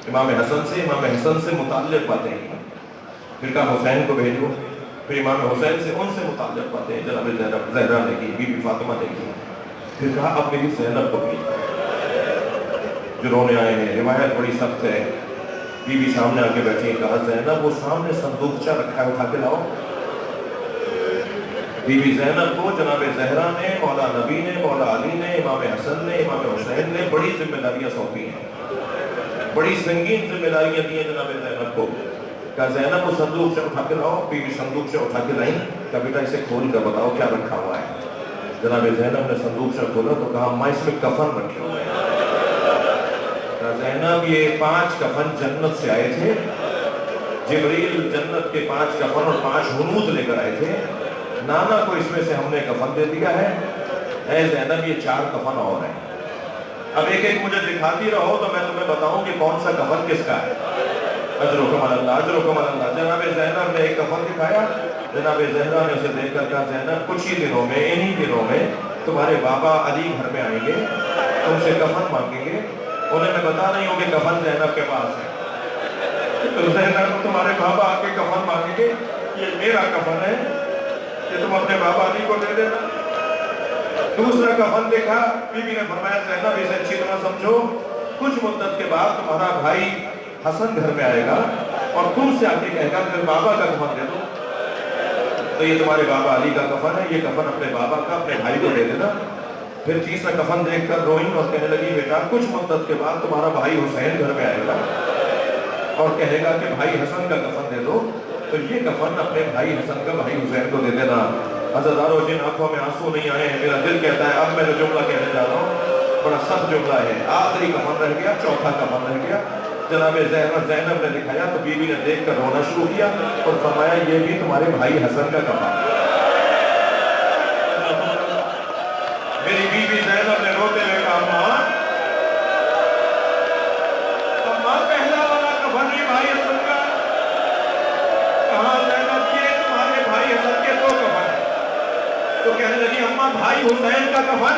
امام حسن سے متعلق باتیں کی، پھر کہا حسین کو بھیجو، پھر امام حسین سے ان سے متعلق باتیں جناب زہرا نے کی، بی بی فاطمہ نے کی، پھر کہا اب میری زینب کو بھیج دو جو رونے آئے ہیں۔ روایت بڑی سخت ہے، بی بی سامنے آ کے بیٹھی، کہا زینب وہ سامنے صندوقچہ رکھا ہے اٹھا کے لاؤ۔ بی بی زینب کو جناب زہرا نے، مولا نبی نے، مولا علی نے، امام حسن نے، امام حسین نے بڑی ذمہ داریاں سونپی ہیں، بڑی سنگین ذمہ داریاں دی ہیں جناب زینب کو۔ کہا زینب وہ صندوق سے اٹھا کے لاؤ، بی بی صندوق سے اٹھا کے لائیں، کہا بیٹا اسے کھول کر بتاؤ کیا رکھا ہوا ہے۔ جناب زینب نے صندوق سے کھولا تو کہا اماں اس میں کفن رکھے ہوئے ہیں۔ کہا زینب یہ 5 کفن جنت سے آئے تھے، جبریل جنت کے 5 کفن اور 5 حنوط لے کر آئے تھے، نانا کو اس میں سے ہم نے کفن دے دیا ہے، اے زینب یہ 4 کفن اور ہیں، اب ایک ایک مجھے دکھاتی رہو تو میں تمہیں بتاؤں کہ کون سا کفن کس کا ہے۔ اجرکم اللہ، اجرکم اللہ۔ جناب زینب نے ایک کفن دکھایا، جناب زہرا نے اسے دیکھ کر کہا زینب کچھ ہی دنوں میں، انہی دنوں میں تمہارے بابا علی گھر میں آئیں گے، تم سے کفن مانگیں گے، انہیں میں بتا نہیں ہوں کہ کفن زینب کے پاس ہے، تو زینب تمہارے بابا آ کے کفن مانگیں گے، یہ میرا کفن ہے کہ تم اپنے بابا علی کو دے دینا۔ دوسرا کفن دیکھا، بی بی نے فرمایا زینب اسے اچھی طرح سمجھو، کچھ مدت کے بعد تمہارا بھائی حسن گھر میں آئے گا اور تم سے آ کے کہے گا پھر بابا کا کفن دے دو، تو یہ تمہارے بابا علی کا کفن ہے، یہ کفن اپنے بابا کا اپنے بھائی کو دے دینا۔ پھر تیسرا کفن دیکھ کر روئیں اور کہنے لگی بیٹا کچھ مدت کے بعد تمہارا بھائی حسین گھر میں آئے گا اور کہے گا کہ بھائی حسن کا کفن دے دو، تو یہ کفن اپنے بھائی حسن کا بھائی حسین کو دے دینا۔ عزیزانو جن آنکھوں میں آنسو نہیں آئے ہیں، میرا دل کہتا ہے اب میں جو جملہ کہنے جا رہا ہوں بڑا سخت جملہ ہے۔ آخری کفن رہ گیا، چوتھا کفن رہ گیا، جناب زینب نے دکھایا تو بی بی نے دیکھ کر رونا شروع کیا اور فرمایا یہ بھی تمہارے بھائی حسن کا کفن ہے۔ میری بی بی زینب نے روتے ہوئے کہا اماں پہلا والا کفن ہی بھائی حسن کا، کہاں زینب یہ تمہارے بھائی حسن کے 2 کفن ہیں، تو کہنے لگی اماں بھائی حسین کا کفن